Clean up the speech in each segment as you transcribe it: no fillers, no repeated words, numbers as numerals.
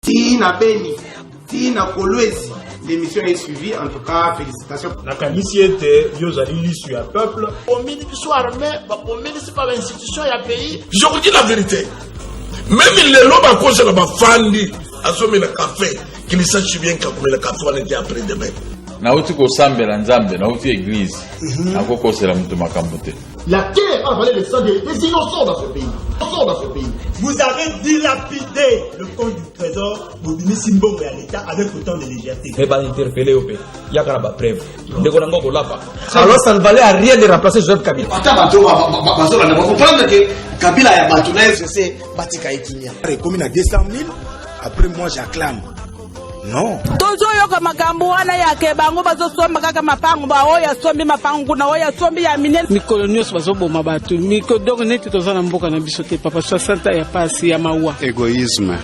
Tina Beni, Tina Kolwezi. L'émission est suivie, en tout cas, félicitations. La commission était, vous allez l'issue à peuple. Au ministre soit armé, au ministre pas l'institution et à pays. Je vous dis la vérité. Même les lobes à cause de la fandi, à ce le café, qu'ils sachent bien qu'à le café, on était après demain. Nauti kosambela nzambe nauti église akokosela mutu makambo te. La guerre a valé le sang des innocents dans ce pays. Vous avez dilapidé le compte du trésor pour donner Simbongo à l'État avec autant de légèreté. Mais pas interpeller au pays. Il y a qu'à la preuve. Alors ça ne valait à rien de remplacer Joseph Kabila. Attends, on va comprendre que Kabila a battu c'est Batika Ekinia. Commune à 200 000, après moi j'acclame. Non. Toujours yoka makambo wana yake bango bazosomba kaka mapango ba oya sombi mapango na oya sombi ya minene mikolo nyos bazoboma batu miko donc neti tozana mboka na biso te papa 60 ya pasi ya mawa. Égoïsme.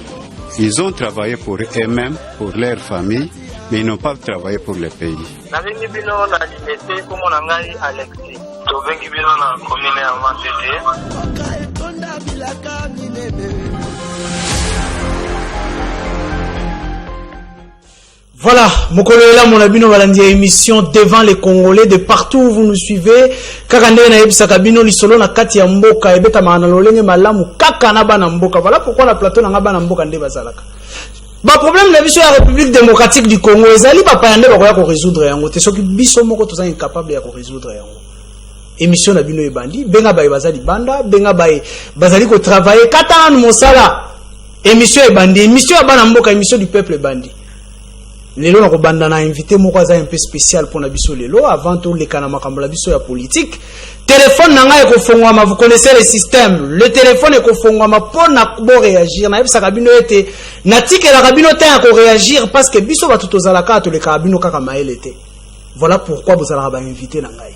Ils ont travaillé pour eux-mêmes, pour leur famille, mais ils n'ont pas travaillé pour le pays. Na vengi bino na limité comme on ngai Alexis. To vengi bino na commune ya Matete. Voilà, Mokoloela Monabino Valandia émission devant les Congolais de partout où vous nous suivez. Kakande na ebisa kabino lisolo na kati ya mboka ebeta maana lolenge malamu kaka na bana mboka. Voilà pourquoi la plateau na bana mboka nde bazalaka. Ba problème na biso ya République démocratique du Congo ezali papa yande bakoya ko résoudre yango te soki biso moko toza incapable ya ko résoudre yango. Émission na bino ebandi benga baye bazali banda benga baye bazali ko travailler kata na mosala. Émission ebandi émission ya bana mboka émission du peuple ebandi. Lelo na kobanda na invité moko aza un peu spécial pour na biso lelo avant tout les kana makambo la biso ya politique. Téléphone na ngai ekofongwama, vous connaissez le système. Le téléphone ekofongwama pour na ko réagir na ebisa kabino ete na tikela kabino te ya ko réagir parce que biso ba tutozala ka to le kabino kaka maele te. Voilà pourquoi vous allez ba invité na ngai.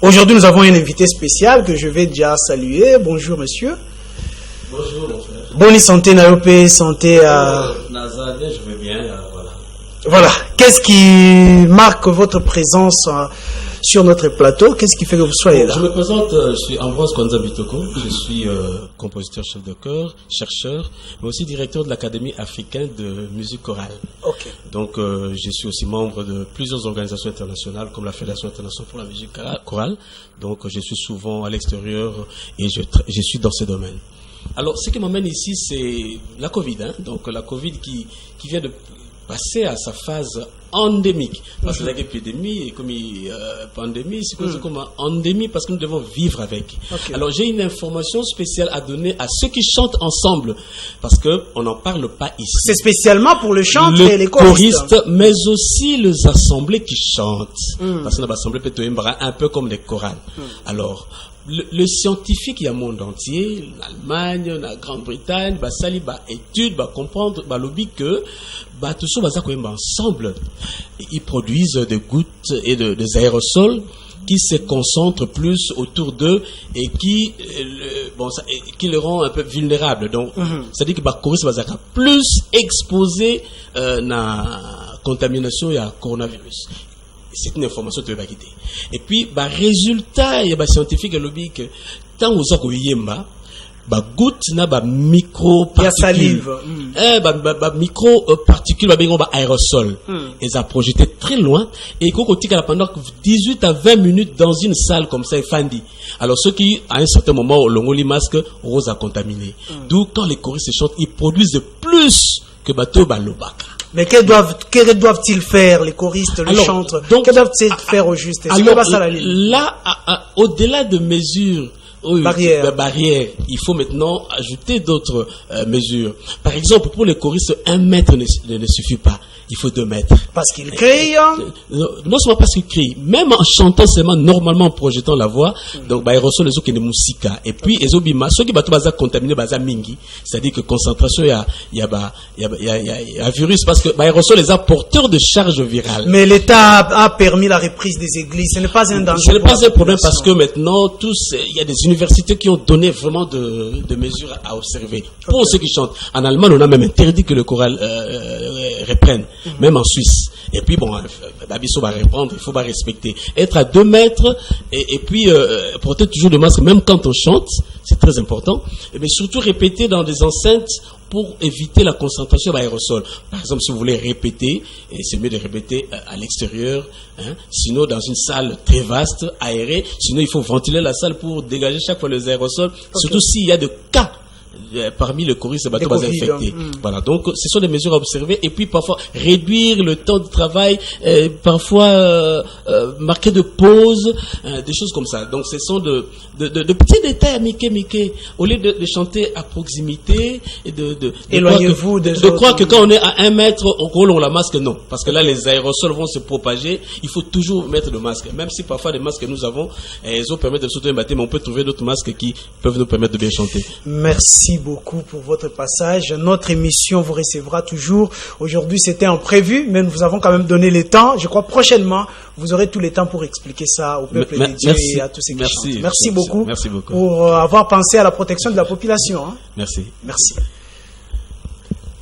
Aujourd'hui nous avons un invité spécial que je vais déjà saluer. Bonjour monsieur. Bonjour mon frère. Bonne santé Nayope, santé Nazaré, je vais bien, voilà. Voilà, qu'est-ce qui marque votre présence sur notre plateau? Qu'est-ce qui fait que vous soyez là? Je me présente, je suis Ambroise Kwanza Bitoko, je suis compositeur, chef de chœur, chercheur, mais aussi directeur de l'Académie africaine de musique chorale. Okay. Donc je suis aussi membre de plusieurs organisations internationales comme la Fédération internationale pour la musique chorale. Donc je suis souvent à l'extérieur et je suis dans ce domaine. Alors, ce qui m'amène ici, c'est la Covid. Donc, la Covid qui vient de passer à sa phase endémique. Parce que l'épidémie est comme pandémie, c'est comme une endémie parce que nous devons vivre avec. Okay. Alors, j'ai une information spéciale à donner à ceux qui chantent ensemble. Parce qu'on n'en parle pas ici. C'est spécialement pour le chant et les choristes. Mais aussi les assemblées qui chantent. Parce que l'assemblée peut être un peu comme les chorales. Alors, le scientifique il y a monde entier, l'Allemagne, la Grande-Bretagne, bah sali bah étude, bah comprendre, bah lobby que bah tout ça bah ça quand même ensemble, ils produisent des gouttes et des aérosols qui se concentrent plus autour d'eux et qui le rend un peu vulnérable. Donc ça dit que bah choriste bah plus exposé na contamination et à coronavirus. C'est une information que tu vas quitter. Et puis, résultat, il y a des scientifiques qui que tant aux yemba, goutte na micro-particules. Micro-particules, aérosol. Et ça a projeté très loin. Et pendant 18 à 20 minutes dans une salle comme ça, Fandi. Alors, ceux qui, à un certain moment, au long les masques, rose à contaminer. D'où, quand les choristes chantent, ils produisent plus que bateau balobaka. Mais que doivent-ils faire, les choristes, les chantres? Que doivent-ils faire au juste? Alors, là, au-delà de mesures, barrières, il faut maintenant ajouter d'autres mesures. Par exemple, pour les choristes, 1 mètre ne suffit pas. Il faut 2 mètres. Parce qu'ils crient. Non seulement parce qu'ils crient, même en chantant seulement, normalement en projetant la voix, donc ils reçoivent les autres qui ne musique. Et puis les obima, ceux qui sont contaminés, mingi, c'est-à-dire que concentration il y a virus parce que ils reçoivent les apporteurs de charges virales. Mais l'État a permis la reprise des églises. Ce n'est pas un danger. Ce n'est pas un problème parce que maintenant il y a des universités qui ont donné vraiment de mesures à observer pour ceux qui chantent. En Allemagne, on a même interdit que le choral reprenne. Même en Suisse. Et puis bon, Babiso va répondre, il faut pas respecter. Être à 2 mètres et puis porter toujours le masque, même quand on chante, c'est très important. Mais surtout répéter dans des enceintes pour éviter la concentration d'aérosols. Par exemple, si vous voulez répéter, et c'est mieux de répéter à l'extérieur, hein, sinon dans une salle très vaste, aérée, sinon il faut ventiler la salle pour dégager chaque fois les aérosols, surtout s'il y a des cas parmi le choristes, bateaux infectés. Voilà, donc ce sont des mesures à observer et puis parfois réduire le temps de travail, parfois marquer de pause, des choses comme ça. Donc ce sont de petits détails à Mickey. Au lieu de chanter à proximité et éloignez-vous de croire que quand on est à 1 mètre, on la masque, non. Parce que là, les aérosols vont se propager. Il faut toujours mettre le masque. Même si parfois les masques que nous avons, ils nous permettent de sauter un bâtiment, mais on peut trouver d'autres masques qui peuvent nous permettre de bien chanter. Merci beaucoup pour votre passage. Notre émission vous recevra toujours. Aujourd'hui, c'était en prévu, mais nous vous avons quand même donné le temps. Je crois prochainement, vous aurez tout le temps pour expliquer ça au peuple de Dieu et à tous ceux qui chantent. Merci beaucoup pour avoir pensé à la protection de la population. Hein. Merci.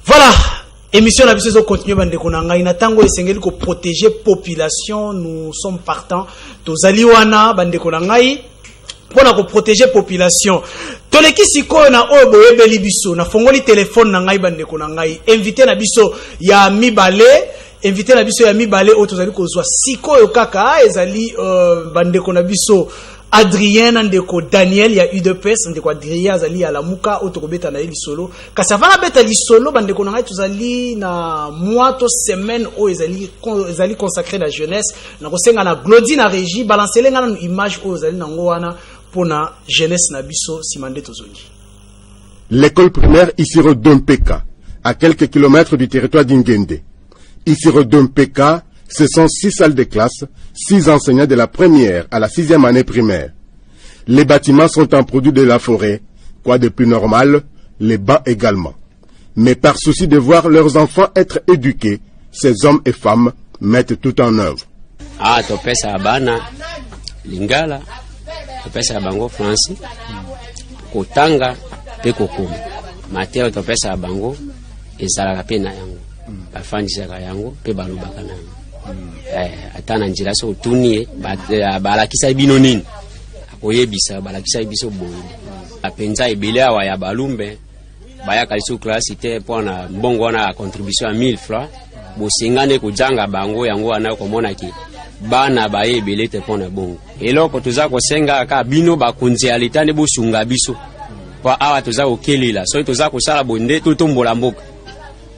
Voilà. Émission la biso continue bande konanga ina tango esengeli ko protéger population. Nous sommes partants. Tozali wana bande konanga pour protéger population. Toleki siko na obo ebeli biso na fongoli téléphone na ngai bande ko na ngai invité na biso ya mibale o tozali kozwa siko yo kaka ezali bande ko na biso Adrien ndeko Daniel ya UDPS ndeko Adrien azali ya lamuka otokobeta na eli solo kasavana beta li solo bande ko na ngai tozali na mois to semaine o ezali consacré la jeunesse na kosenga na Glody na régie balancer lenga na image o ezali na ngwana pour la jeunesse nabiso simande tozongi. L'école primaire Isiro Dompeka, à quelques kilomètres du territoire d'Ingende. Isiro Dompeka, ce sont 6 salles de classe, 6 enseignants de la première à la 6e année primaire. Les bâtiments sont en produit de la forêt, quoi de plus normal, les bancs également. Mais par souci de voir leurs enfants être éduqués, ces hommes et femmes mettent tout en œuvre. Ah, topesa bana, lingala. Topesa bango France kotanga pe kokoma Mateo topesa bango ezalaka pe na yango bafandisaka yango pe balobaka na yango atana njira so tunie balakisa bino nini akoyebisa balakisa biso boye apenza ebele awa ya balumbe bayaka liso classe te pona mbongo na contribution à 1000 francs bosengane kujanga bango yango wana komona ki bana baye ebele te pona bongo eloko toza kosenga ka bino bakonzi ya leta ne bosunga biso kwa awa toza kokelela so toza kosala bonde totombola mboka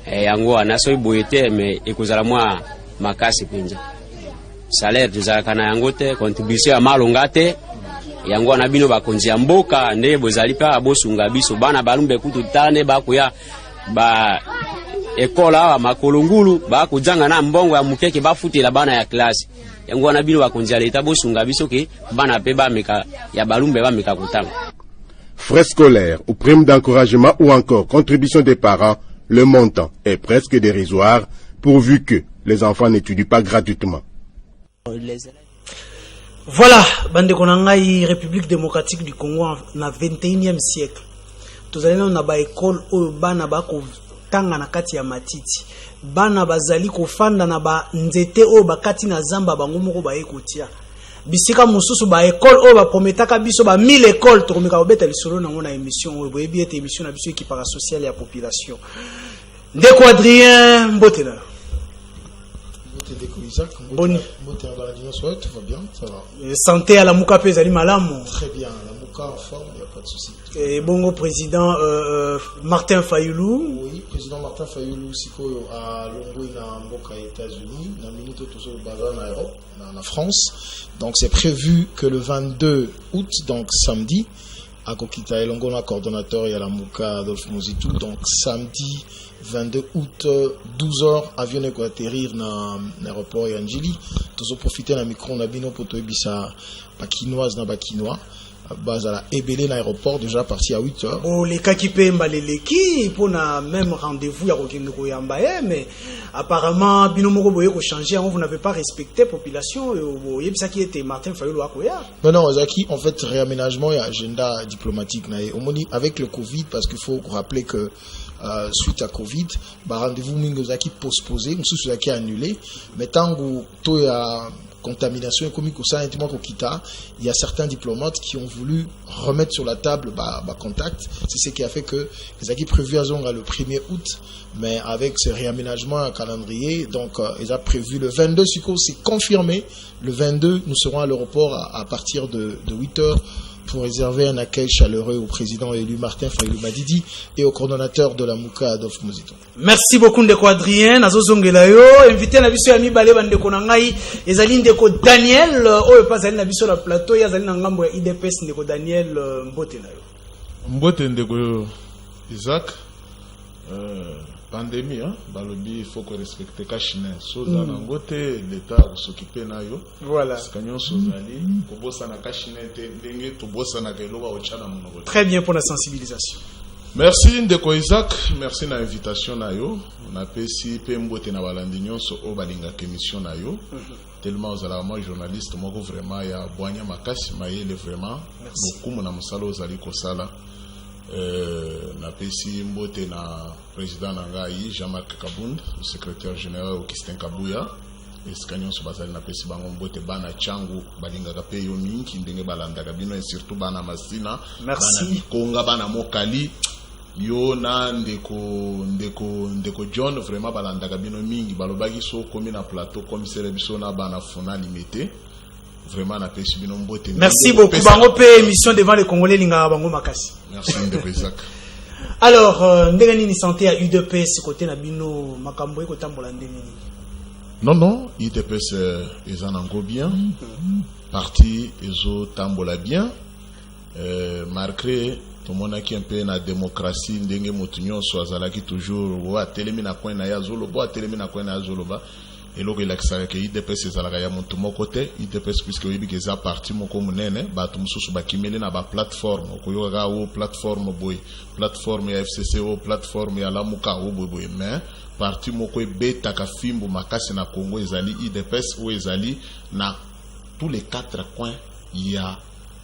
yango wana so boye te me ekozala mwa makasi penza salaire toza kana yango te contribution ya malonga te yango wana bino bakonzi ya mboka nde bozali pa bosunga biso bana balumbe kutu tane bakoya ba ekola awa makolongulu bakojanga na mbongo ya mukeke bafutela bana ya classe yango wana bino bakonzi ya leta bosunga biso ke bana pe bameka ya balumbe bameka kutanga. Frais scolaires ou primes d'encouragement ou encore contribution des parents, le montant est presque dérisoire pourvu que les enfants n'étudient pas gratuitement. Voilà, bande konangai République démocratique du Congo na 21e siècle. Tozalina na ba école o bana ba ko tanga na kati ya matiti. Bana bazali kofanda na ba nzete o bakati na zamba bango moko ba ekotia. Bisika mususu ba école o ba prometaka biso ba 1000 écoles to komeka obeta lisolo na ngona émission o boyebi ete émission na biso qui parasociale ya population. Ndeko Adrien Mbotela. Bonne. Tout va bien, ça va. Santé à la Mouka Pezali Malamu. Très bien, la Mouka en forme, il n'y a pas de souci. Et bongo président Martin Fayoulou. Oui, président Martin Fayoulou, Siko à Longo na Mboka États-Unis, na Minuto toujours Bazar en Europe, en France. Donc c'est prévu que le 22 août, donc samedi, à Kokita et Longo, coordonnateur, il y a la Mouka Adolphe Mozitou. Donc samedi 22 août, 12h, avion est atterrir dans l'aéroport Yanjili. Tous ont profité d'un micro, on a bien pour ça, bakinoise na bakinois. Base à la Ebélé l'aéroport, déjà parti à 8h. Oh, les cas qui payent les pour na même rendez-vous à Rokinoko Yambaye, mais apparemment, Binomoro Boye ko changer, vous n'avez pas respecté la population, et ça qui était Martin Fayoulou Akoya. Non, Zaki, en fait, réaménagement et agenda diplomatique, avec le Covid, parce qu'il faut rappeler que suite à Covid, rendez-vous Mingozaki postposé, Moussou Zaki annulé, mais tant que contamination économique au sein intimement Kokita, il y a certains diplomates qui ont voulu remettre sur la table contact. C'est ce qui a fait que les acquis prévus à Zonga le 1er août, mais avec ce réaménagement à calendrier, donc ils ont prévu le 22, c'est confirmé. Le 22, nous serons à l'aéroport à partir de 8h pour réserver un accueil chaleureux au président élu Martin Fayoulou Madidi et au coordonnateur de la Mouka Adolphe Mozito. Merci beaucoup ndeko Adrien, nazozongela yo, invité na biso ya mibale bandeko na ngai, ezali ndeko Daniel oyo pasali na biso na plateau, yazali na ngambo ya IDPS ndeko Daniel mbote na yo. Mbote ndeko Isaac, pandémie, balobi il faut que respecter kashine soza na ngote l'état s'occuper na yo. Voilà. Skanyo sozali kobosa na kashine te ndenge to bosa na keloba ochana monoko. Très bien pour la sensibilisation. Merci ndeko Isaac, merci na invitation na yo. Na pesi pe mbote na balandi nyonso o balinga émission na yo. Tellement ozala moi journaliste moko vraiment ya bwanya makasi mayele vraiment. Beaucoup na musalo ozali kosala. Na pesi mbote na président Nangai Jean-Marc Kabund, le secrétaire général Augustin Kabuya, et Scanyon Sobazali na pesi bango mbote bana changu balinga kape yo mingi ndenge balanda kabino et surtout bana masina. Merci. Bana Konga bana mokali yo na ndeko John vraiment balanda kabino mingi balobaki so komi na plateau comme c'est biso na bana fona limité. Vraiment na pesi bino mbote. Merci beaucoup bango pe émission devant les Congolais linga bango makasi. Merci ndeko Isaac. Alors ndenge nini santé à UDPS côté na bino makambo eko tambola ndenge nini? Non, UDPS ezanango bien. Parti ezo tambola bien. Malgré tout le monde qui un peu na démocratie ndenge motunyo so azalaki toujours wa telemi na coin na ya zolobo a telemi na coin na ya zoloba. Et là, il a dit que l'IDPS est à mon côté. l'IDPS, puisque il y a parti moko munene, batumsusu bakimele na ba plateforme. Koyoga o plateforme boy, plateforme ya FCCO, plateforme ya Lamuka o boy. Mais parti moko beta ka fimbo makasi na Congo ezali IDPS ou ezali na tous les 4 coins il y a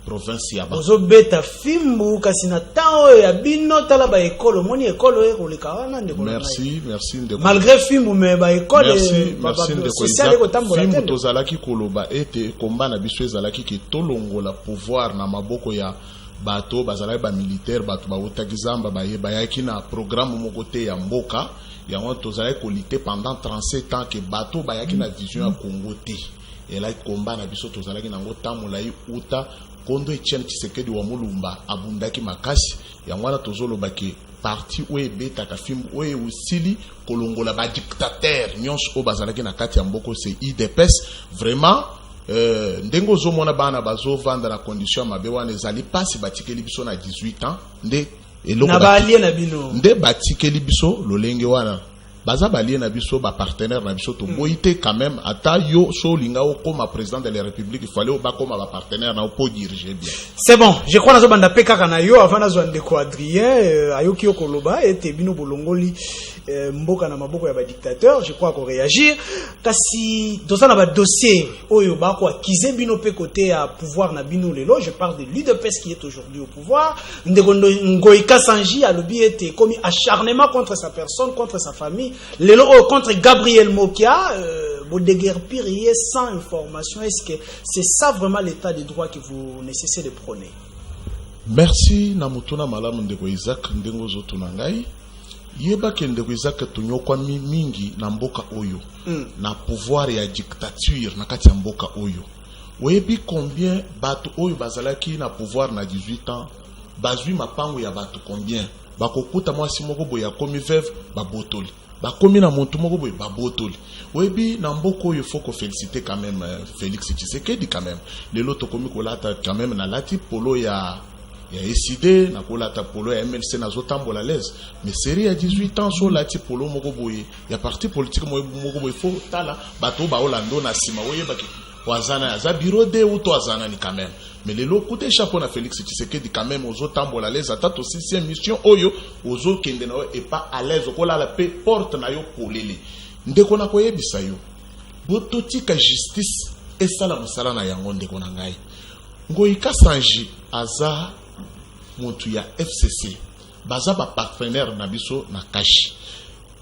province ya ba. Ozo beta fimbo kasi na tao ya bino tala ba ekolo moni ekolo e koleka wana ndeko. Merci ndeko. Malgré fimbo me ba ekolo merci ndeko. Fimbo tozalaki koloba ete komba na biso ezalaki ki tolongola pouvoir na maboko ya bato bazalaki ba militaire bato ba utakizamba ba yaki na programme moko te ya mboka yango tozalaki kolite pendant 37 ans ke bato ba yaki na vision ya Congo te. Et là komba na biso tozalaki nango tamolai uta Kondo Etienne Tshisekedi wa Mulumba abundaki makasi yangwana tozoloba ke parti oye beta ka film oye usili kolongola ba dictateur nyonso o bazalaki na kati ya mboko c'est IDPS vraiment ndengo zomona bana bazo vanda na condition mabe wana ezali pasi batikeli biso na 18 ans nde eloko na bino nde batikeli biso lolenge wana baza balie na biso ba partenaire na biso to boité quand même ata yo so linga o comme président de la République il fallait ba comme ba partenaire na pour diriger bien. C'est bon, je crois nazo banda peka kana yo avant nazo ndeko Adrien ayoki okoloba ete bino bolongoli mboka na maboko ya ba dictateur, je crois qu'on réagir kasi dosana ba dossier oyo ba ko akize bino pe côté à pouvoir na bino lelo, je parle de l'UDPS qui est aujourd'hui au pouvoir, ndeko Ngoïka Sanji a lobby été commis acharnement contre sa personne, contre sa famille. Lelo contre Gabriel Mokia, vous déguerpiriez sans information. Est-ce que c'est ça vraiment l'état de droit que vous nécessitez de prôner? Merci namutuna malamu ndeko Isaac ndengo zotu nangai. Yeba ke ndeko Isaac tunyokwa mingi na mboka oyo. Na pouvoir ya dictature na kati ya mboka oyo. Webi combien bato oyo bazalaki na pouvoir na 18 ans, bazui mapango ya bato combien? Bakokuta mwasi moko boya komi veuve babotoli. Bakomi na montu moko boye babotoli. Webi na mboko il faut qu'on féliciter quand même Félix Tshisekedi quand même. Lelo to komi kolata quand même na lati polo ya SID na kolata polo ya MLC na zotambola l'aise. Mais série à 18 ans so lati polo moko boye ya parti politique moko boye faut tala bato ba Olando na sima oyebaki wazana za bureau de ou to azana ni quand même. Mais les locaux de chapeau na Félix Tshisekedi quand même aux autres tambola les attaques aussi c'est mission oyo aux autres qui n'est pas à l'aise au la paix porte na yo polele ndeko na koyebisa yo bototika justice et sala musala na yango ndeko na ngai Ngoïka Sanji aza montu ya FCC baza ba partenaire na biso na kashi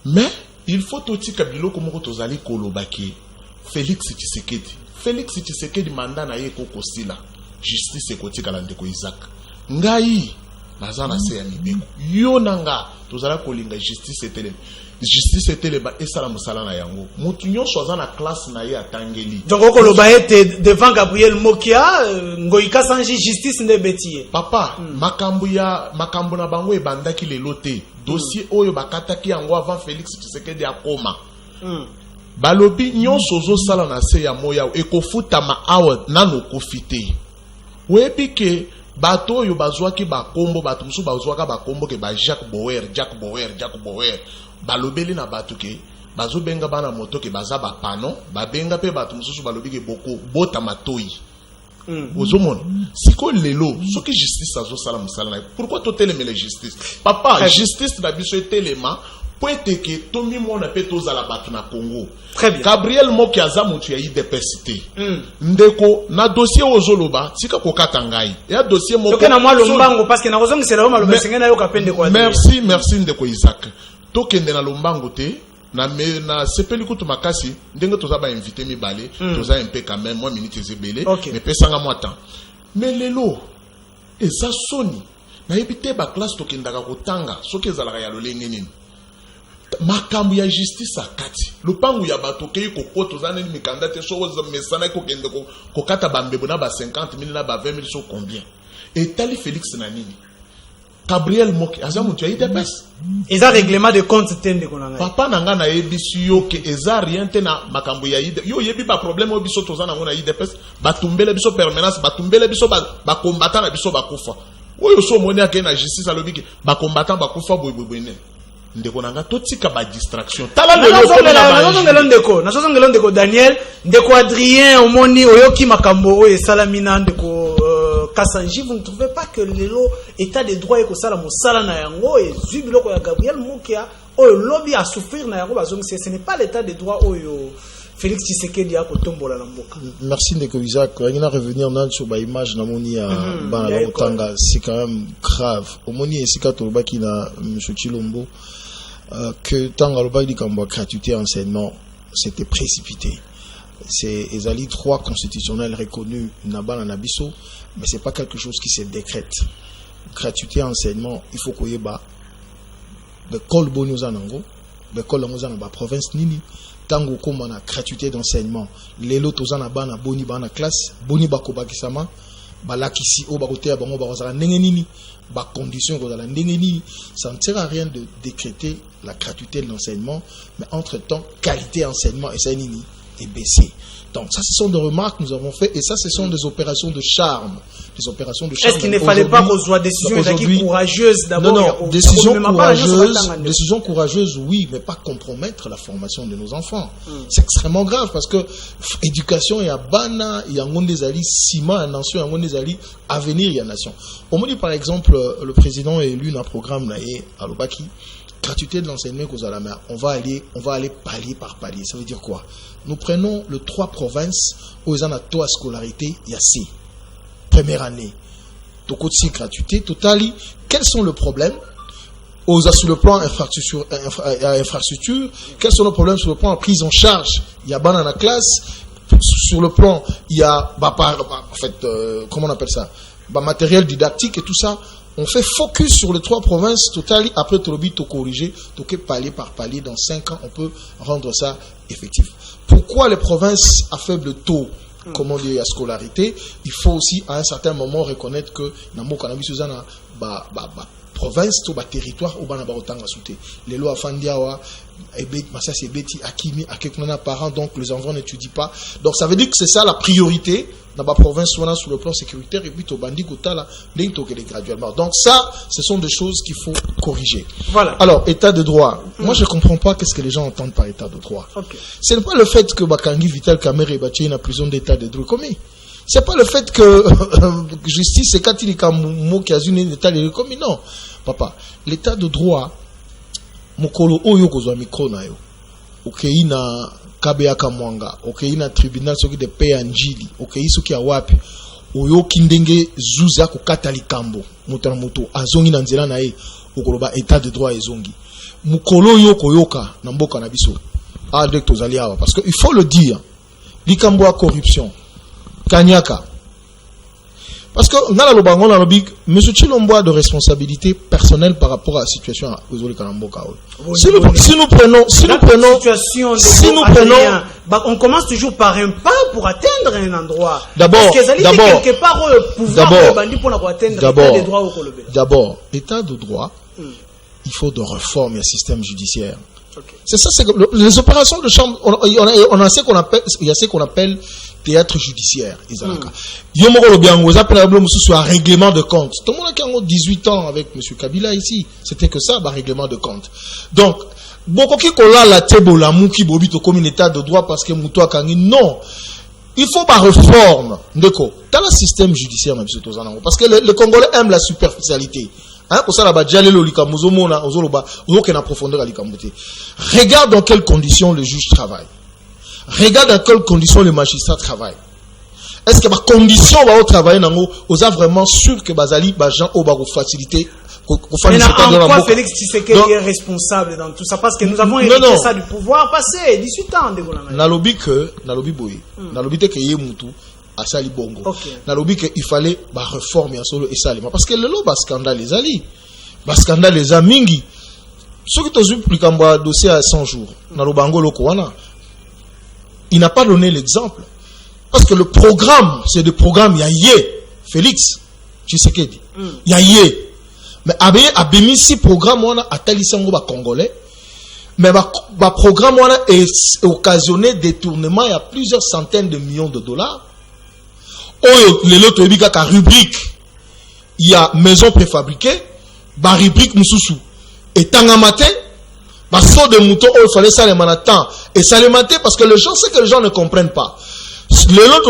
mais il faut totika biloko moko tozali kolobaki Félix Tshisekedi Félix Tshisekedi mandat na ye kokosila justice ekotikala ndeko Isaac ngai naza na se ya mibeko yo nanga tozala kolinga justice etelema esala mosala na yango mutu nyonso aza na classe na ye atangeli donc okoloba ete devant Gabriel Mokia ngoika sanji justice nde betiye papa makambo na bango ebandaki lelo te dossier oyo bakataki yango avant Félix Tshisekedi akoma balobi nyonso ozosala na se ya moya ekofutama awa nano kofite webi ke bato oyo bazwaki bakombo bato mosusu bazwaka bakombo ke ba Jacques Boer balobeli na bato ke bazobenga bana moto ke baza bapano babenga pe bato mosusu balobi ke bota matoi ozomona siko lelo soki justice azosala mosala na pourquoi totelemele justice papa justice na biso etelema po ete ke tomimona pe tozala bato na Congo. Gabriel Moki aza mutu ya IDPS te ndeko na dossier ozoloba tika kokata ngai ya dossier moko tokena mwa lombango parce que na kozongisela yo maloba sengena yo kapende kwa merci ndeko Isaac tokende na lombango te na sepeli kutu makasi ndenge toza ba invité mibale toza un peu quand même moi minute ezebele mais pesanga moi temps mais lelo eza soni na yebite ba classe tokendaka kotanga soki ezalaka ya lolenge nini makambo ya justice akati lupangu ya bato kei kokoto zana ni mikanda te so mesana ko kende ko kata bambebo na ba 50,000 na ba 20,000 so combien etali Félix na nini Gabriel Moki aza mutu ya IDPS eza règlement de compte tende konanga papa nanga na yebisi yo ke eza rien te na makambo ya IDPS yo yebi ba problème o biso tozana ngona IDPS batumbele biso permanence batumbele biso ba combattant na biso bakufa oyo so moni akena justice alobiki ba combattant bakufa boyeboyene ndeko nanga totika ba distraction tala nazozongela ndeko Daniel ndeko Adrien omoni oyoki makambo oyo esalamina ndeko Kassanji, vous ne trouvez pas que lelo état de droit eko sala mosala na yango et zubiloko ya Gabriel Mokia oyo lobby a souffrir na yango bazongisi ce n'est pas l'état de droit oyo Félix Tshisekedi a kotombola na mboka. Merci ndeko Isaac. On va revenir sur ba image na moni ya bana Otanga, c'est quand même grave. Omoni esika tolobaki na monsieur Chilombo que tanga lobaki kamba gratuité enseignement c'était précipité. C'est ezali droit constitutionnel reconnu na bana na biso, mais c'est pas quelque chose qui se décrète. Gratuité enseignement, il faut koyeba de kol bonuza nango, de kol nango na province nini tango koma na gratuité d'enseignement. Lelo tozana bana boni bana classe, boni bakobakisama, balakisi o bakote ya bango bakozala ndenge nini, ba condition kozala ndenge nini, ça ne sert à rien de décréter la gratuité de l'enseignement, mais entre-temps qualité enseignement et ça nini est baissé. Donc ça, ce sont des remarques que nous avons fait et ça, ce sont des opérations de charme. Des opérations de charme. Est-ce qu'il ne fallait pas qu'on soit décision courageuse d'abord? Non, décision courageuse, oui, mais pas compromettre la formation de nos enfants. C'est extrêmement grave parce que éducation, il y a bana, il y a un des alliés, ciment, une nation, il y a un des alliés, avenir, il y a nation. On me dit par exemple, le président est élu dans un programme à l'Obaki. Gratuité de l'enseignement on va aller palier par palier. Ça veut dire quoi? Nous prenons les 3 provinces où ils ont un taux à scolarité, il y a 6. Première année. Donc, aussi gratuité, totali. Quels sont les problèmes? Sur le plan infrastructure, quels sont les problèmes sur le plan de prise en charge? Il y a banane à classe. Sur le plan, il y a, comment on appelle ça? Matériel didactique et tout ça. On fait focus sur les 3 provinces totales. Après, Tolobi, to corriger, toquer palier par palier. Dans 5 ans, on peut rendre ça effectif. Pourquoi les provinces à faible taux, comment dire, à scolarité? Il faut aussi, à un certain moment, reconnaître que dans mon cannabis, Suzana, province, tout territoire, où on a autant à sauter. Les lois Fandiawa, ça c'est Betty, Akimi, Akeknana parents, donc les enfants n'étudient pas. Donc ça veut dire que c'est ça la priorité dans la province, soit sur le plan sécuritaire, et puis au bandit, graduellement. Donc ça, ce sont des choses qu'il faut corriger. Voilà. Alors, état de droit. Moi, je ne comprends pas qu'est-ce que les gens entendent par état de droit. Okay. Ce n'est pas le fait que Bakangi Vital Kamerhe est bâti une prison d'état de droit commis. C'est pas le fait que justice c'est quand il y a un mot qui a une état de droit commis. Non, papa. L'état de droit, mokolo oyo kozwa mikro na yo. Okei na Kabeaka Mwanga, okei na tribunal soki de paix anjili, okei soki ya wapi. Oyo kindenge zuza kokata likambo. Muto na muto azongi na nzela na ye. Okoloba état de droit ezongi. Mokolo oyo koyoka na mboka na biso. Avec tozali awa parce que il faut le dire. likambo corruption kanyaka. Parce que on a la lobango la lobby, monsieur Chilombo a de responsabilité personnelle par rapport à la situation à Ozoli Kalamboka. Si nous prenons, on commence toujours par un pas pour atteindre un endroit. D'abord, état de droit, il faut de réforme et un système judiciaire. Okay. C'est ça, c'est les opérations de chambre. On a ce qu'on appelle, il y a ce qu'on appelle théâtre judiciaire. Un règlement de compte. Tout le monde qui a 18 ans avec M. Kabila ici, c'était que ça, un règlement de compte. Donc, beaucoup qui colla la tebola mouki bobi to comme un état de droit parce que moutoua kangi non. Il faut pas réforme. Ndeko, dans le système judiciaire, M. Tozanango, parce que les Congolais aiment la superficialité. Hein, pour ça, là-bas, regarde dans quelles conditions le juge travaille. Regarde dans quelles conditions les magistrats travaillent. Est-ce que les conditions où travailler vous êtes vraiment sûr que les gens ont facilité? Mais en quoi Félix Tshisekedi est responsable dans tout ça? Parce que nous avons hérité ça du pouvoir passé, 18 ans. Nalobi boy. Nalobi te que yemutu. À Sali Bongo. Dans le but qu'il fallait réformer solo et salima parce que le lot scandale les ali, scandale les amingi. Ce qui t'ont plus qu'un dossier à 100 jours. Dans le Bango Lokoana, il n'a pas donné l'exemple parce que le programme, c'est des programmes yé Félix Tshisekedi yé. Mais abemi si programme on a talisango ba congolais. Mais le programme on a occasionné détournement il y a plusieurs centaines de millions de dollars. Les lots de rubrique, il y a maison préfabriquée, ba rubrique mususu. Et tangamate, ba saut de mouton, il fallait ça les manatans. Et ça les mater parce que les gens, c'est que les gens ne comprennent pas. Les lots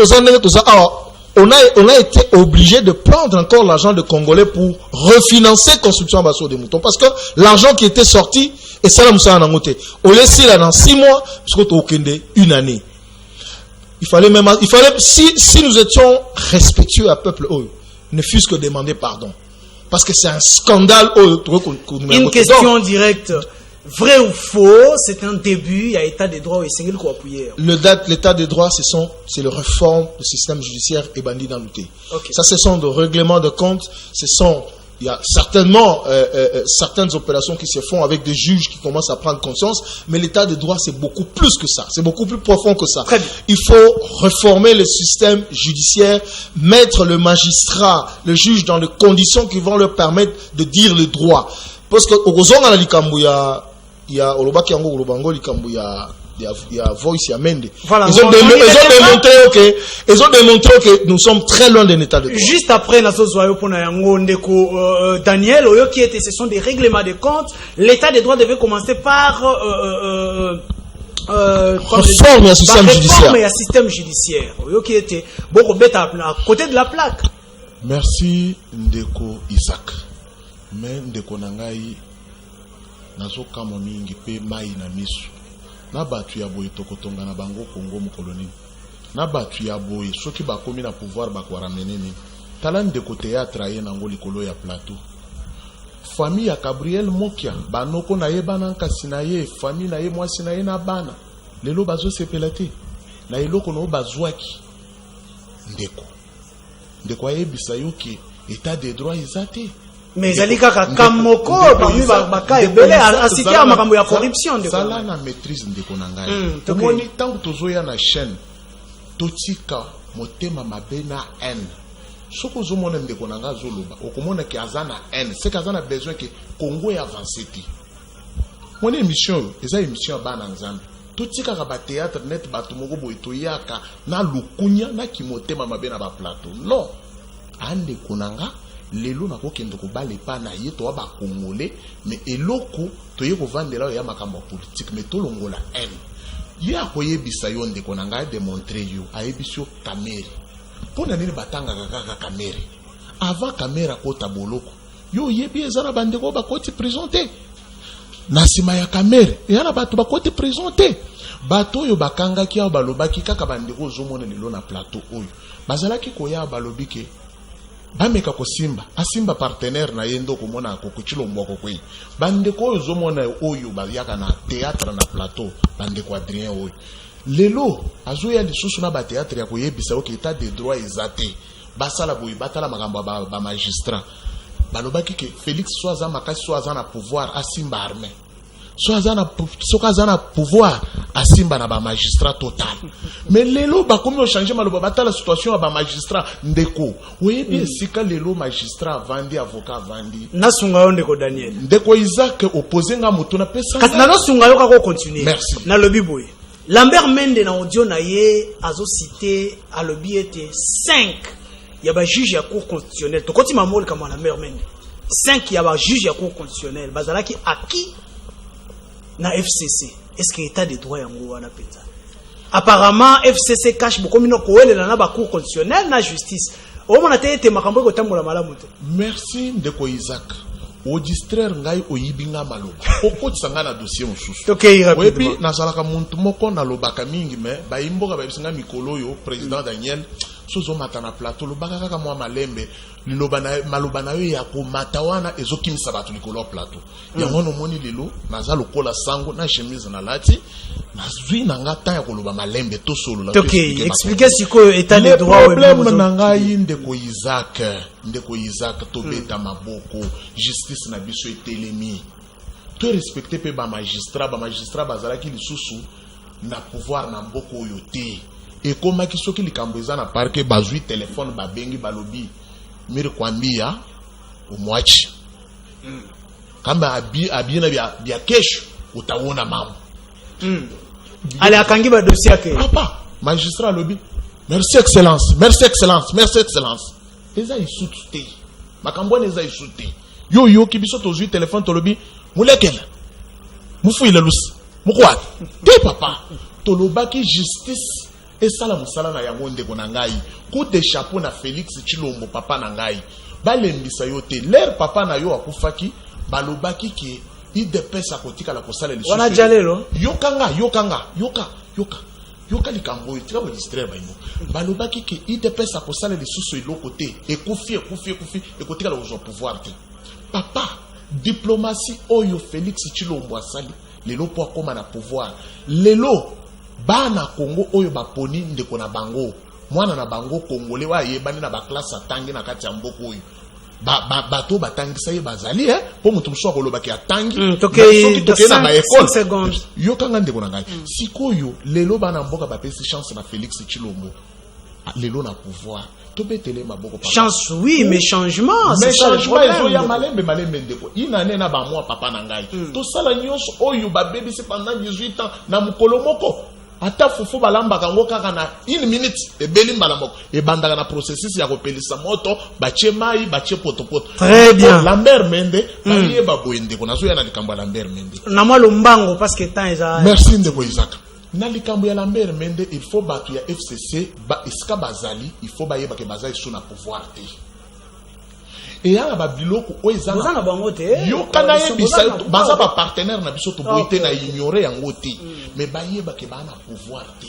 on a été obligé de prendre encore l'argent de Congolais pour refinancer la construction de des moutons. Parce que l'argent qui était sorti, et ça, on laisse là dans 6 mois, parce que une année. Il fallait si nous étions respectueux à peuple, ne fût-ce que demander pardon. Parce que c'est un scandale. Une question directe. Vrai ou faux, c'est un début, il y a état de droit et c'est quoi appuyer. L'état de droit, c'est le réforme du système judiciaire et bandit dans l'outil. Okay. Ça, ce sont des règlements de compte, il y a certainement certaines opérations qui se font avec des juges qui commencent à prendre conscience, mais l'état de droit, c'est beaucoup plus que ça. C'est beaucoup plus profond que ça. Il faut réformer le système judiciaire, mettre le magistrat, le juge dans les conditions qui vont leur permettre de dire le droit. Parce que au Gozonga, il y a Olobaki Yango, Olobango, il y a Voice, il y a Mende. Voilà, ils ont démontré que nous sommes très loin d'un état de droit. Juste après, Daniel, ce sont des règlements de compte. L'état de droit devait commencer par réforme et un système judiciaire. Qui était beaucoup bêta à côté de la plaque. Merci Ndeko Isaac. Mais Ndeko Nangai nazo kama mingi pe mai na misu. Na batu ya boye tokotonga na bango Congo mukoloni. Na batu ya boye soki bakomi na pouvoir bakwara menene. Tala Ndeko théâtre ye nango likolo ya plateau. Famille ya Gabriel Mokia banoko na ye bana nkasi na ye, famille na ye mwasi na ye na bana. Lelo bazo sepelate. Na eloko no bazwaki. Ndeko ayebisa yoki état de droit ezate. Mais Zalika Kamoko parmi baka ebele asiki ya makambo ya corruption de sala na maîtrise ndeko na ngai. Tomoni tango tozoya na chaîne totika motema mabe na haine. Soko zomona ndeko na ngai zoloba okomona ki azana haine, c'est qu'azana besoin que Congo ya avancer ti. Mon émission, eza émission bana nzambe. Totika ka ba théâtre net bato moko boy toyaka na lukunya na kimotema mabe na ba plateau. Non. Ande konanga lelo na kokende ko bale pa na ye to ba congolais mais eloko to ye ko vandela ya makambo politique mais to longola haine. Ye akoyebisa yo ndeko na ngai démontrer yo ayebisio kamere. Pona nini batanga kaka kamere. Avant kamera kota boloko. Yo yebi ezana bandeko ba koti présenter. Na sima ya kamere yana bato ba koti présenter. Bato yo bakanga ki ya balobaki kaka bandeko zomona lelo na plateau oyo. Bazalaki koya balobike bameka kosimba asimba partenaire na yendo komona kokuchilo mboko kwe bande ko zomona oyo bayaka na théâtre na plateau bande ko Adrien oyo lelo azoya lisusu na ba théâtre ya koyebisa o état de droit ezate basala boyi batala makambo ba magistrat balobaki ke Félix Soaza makasi Soaza na pouvoir asimba armée Soaza na pouvoir asimba na ba magistrat total mais lelo ba komi o changer maloba batala situation ba magistrat ndeko oyebi sika lelo magistrat vandi avocat vandi nasunga yo ndeko Daniel ndeko Isaac opposé nga moto na pesa kasi nasunga yo kako continuer merci na lobi boy Lambert Mende na audio na ye azo cité a lobi était 5 ya ba juge ya cour constitutionnelle to koti mamol kama Lambert Mende 5 ya ba juge ya cour constitutionnelle bazalaki aki na FCC. Est-ce que l'état de droit yango wana penza? Apparemment FCC cache beaucoup mino koelela na ba cour constitutionnelle na justice. O mona te makambo ko tambola malamu te. Merci ndeko Isaac. O distraire ngai oyibinga maloba. Okotisa nga na dossier mosusu. Okay, rapidement. Wepi nazalaka muntu moko na lobaka mingi mais ba imboka ba bisinga mikolo yo président Daniel sozo mata na plateau lobaka kaka mwa malembe maloba na yo ya komata wana ezokimisa bato likolo plateau yango no moni lelo naza lokola sango na chemise na lati nazwi na nga ta ya koloba malembe to solo la okay expliquer siko état de droit problème na ngai ndeko Isaac to beta maboko justice na biso etelemi to respecter pe ba magistrat bazalaki lisusu na pouvoir na mboko oyo te ekomaki soki likambo eza na parke bazwi telefone babengi balobi miri kwambia umwachi kama abina bia kesho utaona mambo ale akangi ba dossier yake papa magistrat lobi merci excellence eza isute makambo eza isute yo kibiso tozwi telefone tolobi mulekela mufuile lusi mukwat te papa tolobaki justice esala musala na yango ndeko na ngai coup de chapeau na Félix Tshilombo papa na ngai balembisa yo te l'air papa na yo akufaki balobaki ke idepesa kotika la kosala lisusu wana jalelo yoka likambo yo tika ko distraire baimo balobaki ke idepesa kosala lisusu eloko te ekufi ekotika la ozo pouvoir te papa diplomatie oyo Félix Tshilombo asali lelo po akoma na pouvoir lelo bana Congo oyo baponi ndeko na bango mwana na bango congolais wa yebani na ba classe atangi na kati ya mboko oyo bato batangisa ye bazali po mutu muso akoloba ki atangi soki tokena ba école yo kanga ndeko na ngai sikoyo lelo bana mboka bapesi chance na Félix Tshilombo lelo na pouvoir to betele maboko papa chance oui mais changement c'est ça le problème ezo ya malembe ndeko inane na ba mwa papa na ngai to sala nyonso oyo ba baby c'est pendant 18 ans na mukolo moko ata fufu balamba kango kaka na 1 minute ebeli mbala moko ebandaka na processus ya kopelisa moto bache mai bache potopoto très bien Lambert Mende baye baboyende ko nazo ya na likambo Lambert Mende na mwa lombango parce que temps eza merci ndeko Isaac na likambo ya Lambert Mende il faut batu ya FCC ba iska bazali il faut baye bake bazali sous na pouvoir te et ya ba biloko o ezana na bango te yo kana yebisa baza ba partenaire na biso to boite na ignorer yango te mais baye bake ba na pouvoir te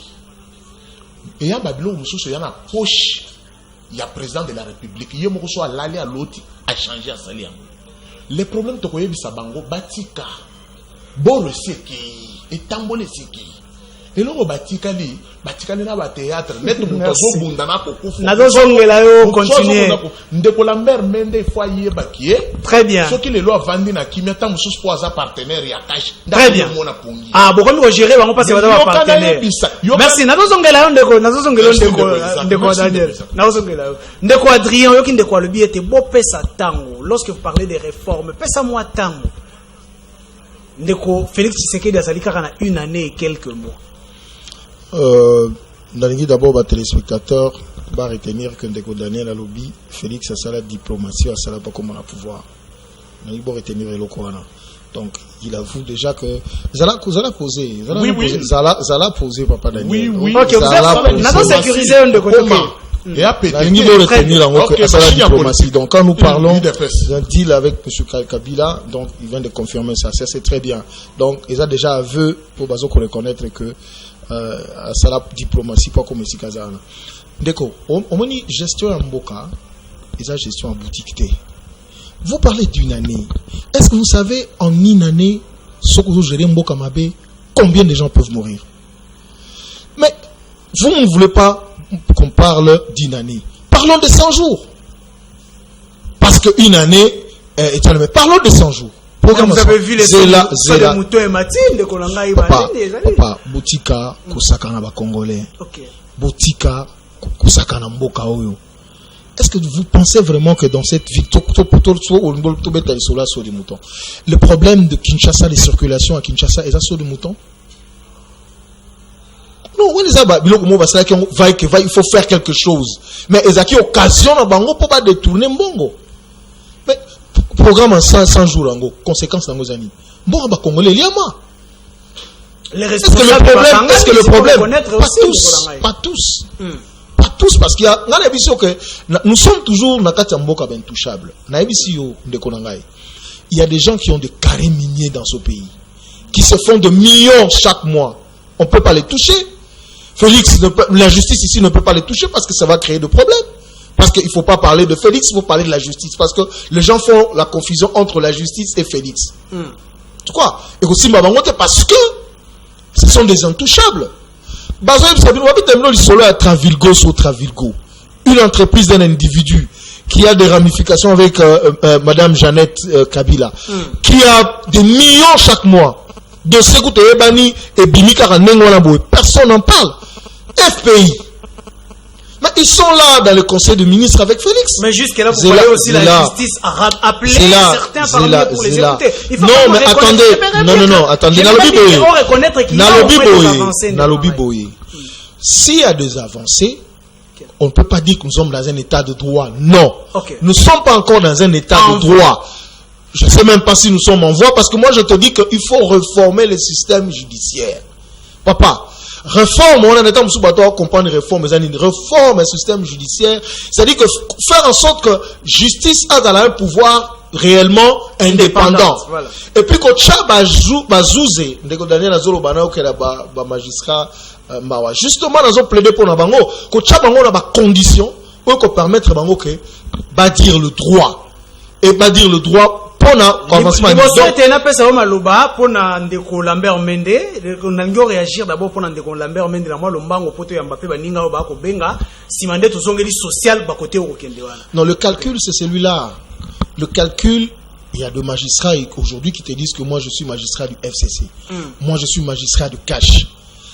et ya ba biloko mususu ya na poche ya président de la république ye moko so alali a loti a changer asali yango les problèmes to koyebisa bango batika boro seki etambole seki eloko batikali na ba théâtre neto mutozo bunda na kokufu nazozongela yo continuer ndeko Lambert Mende fois yeba ki très bien soki lelo avandi na kimia ta mususu po aza partenaire ya cash très bien bokomi ko gérer bango parce que baza ba partenaire merci nazozongela yo ndeko Daniel nazozongela yo ndeko Adrien yoki ndeko alobi ete bo pesa tango lorsque vous parlez des réformes pesa moi tango ndeko Félix Tshisekedi azali kaka na 1 année et quelques mois. D'abord, les téléspectateurs va retenir que Ndeko Daniel a lobby, Félix a sa la diplomatie, a sa la pas comment on a pouvoir. Il va retenir le Coran. Donc, il avoue déjà que Zala posé, Zala posé, papa Daniel. Oui. Ok, vous avez sécurisé un de côté. Et à il faut retenir sa diplomatie. Donc, quand nous parlons d'un deal avec M. Kabila, donc il vient de confirmer ça. Ça, c'est très bien. Donc, il a déjà aveu pour Bazo qu'on reconnaître que ça la diplomatie, pas comme ici Kazana. D'accord. On dit gestion en Mboka. la gestion en boutique. Vous parlez d'une année. Est-ce que vous savez, en une année, ce que vous gérez Mbokamabé, combien de gens peuvent mourir? Mais vous ne voulez pas qu'on parle d'une année. Parlons de 100 jours. Parce qu'une année est une année. Parlons de 100 jours. Vous avez vu les moutons et Mathilde, Papa, Boutika, Kosakana ba Congolais. Boutika, Kosakana Mboka Oyo. Est-ce que vous pensez vraiment que dans cette victoire, le problème de Kinshasa, les circulations à Kinshasa, est-ce sur le mouton? Non, il faut faire quelque chose. Mais il y a occasion pour pas détourner Mbongo. Mais programme en 100 jours, conséquences dans nos années. Bon, Congolais, il y a moi. Est-ce que le problème, pas tous. Pas tous, parce qu'il y a que nous sommes toujours dans le intouchable. Il y a des gens qui ont des carrés miniers dans ce pays, qui se font de millions chaque mois. On ne peut pas les toucher. Félix, la justice ici ne peut pas les toucher parce que ça va créer des problèmes. Parce qu'il ne faut pas parler de Félix, il faut parler de la justice. Parce que les gens font la confusion entre la justice et Félix. Tu crois? Et aussi, parce que ce sont des intouchables. Une entreprise d'un individu qui a des ramifications avec Madame Jeannette Kabila, qui a des millions chaque mois de Sekouto Ebani et Bimika Ranengo, personne n'en parle. FPI. Mais ils sont là dans le conseil de ministres avec Félix. Mais jusque-là, vous voyez aussi la justice a appelé certains parmi pour les écouter. Non, mais attendez. Nalobi Boye. S'il y a des avancées, on ne peut pas dire que nous sommes dans un état de droit. Non. Nous ne sommes pas encore dans un état de droit. Je ne sais même pas si nous sommes en voie, parce que moi je te dis qu'il faut réformer le système judiciaire. Papa, réforme, on a un état de comprendre réforme le système judiciaire, c'est-à-dire que faire en sorte que justice a dans un pouvoir réellement indépendant. Voilà. Et puis que Bazouze, Daniel Azolo Banao, qui est magistrat, justement, nous avons plaidé pour Nabango, que Tchabango a des conditions pour permettre Bango que dire le droit. Et dire le droit pour l'avancement. Pour Ndeko Lambert Mende, on réagir d'abord pour Ndeko Lambert Mende, la moi lombango poto ya Mbappé baninga ba ko benga, simande to zongeli social ba côté au Kendewana. Non, le calcul c'est celui-là. Le calcul, il y a deux magistrats aujourd'hui qui te disent que moi je suis magistrat du FCC. Moi je suis magistrat du cash.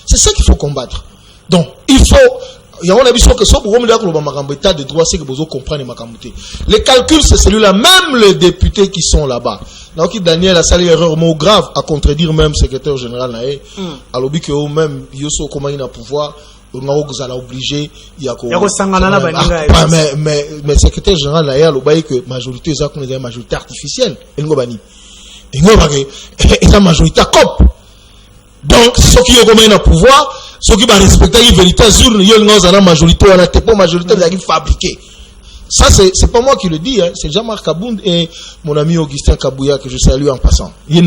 C'est ça qu'il faut combattre. Donc, il faut. Il y a un avis que ça pour le état de droit, c'est que vous comprenez ma camouflage. Les calculs, c'est celui-là. Même les députés qui sont là-bas. Donc, Daniel a sali erreur mot grave à contredire même secrétaire général Naé. À l'objet que même Yosso comment il a pouvoir. On a obligé. Il y a mais secrétaire général Naé a l'objet que majorité ça qu'on est majorité artificielle. Et nous bani. Et nous et la majorité COP. Donc, ceux qui ont le pouvoir, ceux qui vont respecter la vérité, la majorité, la majorité qui fabriquée. Ça, c'est pas moi qui le dis, hein. C'est Jean-Marc Kabound et mon ami Augustin Kabouya que je salue en passant. Vous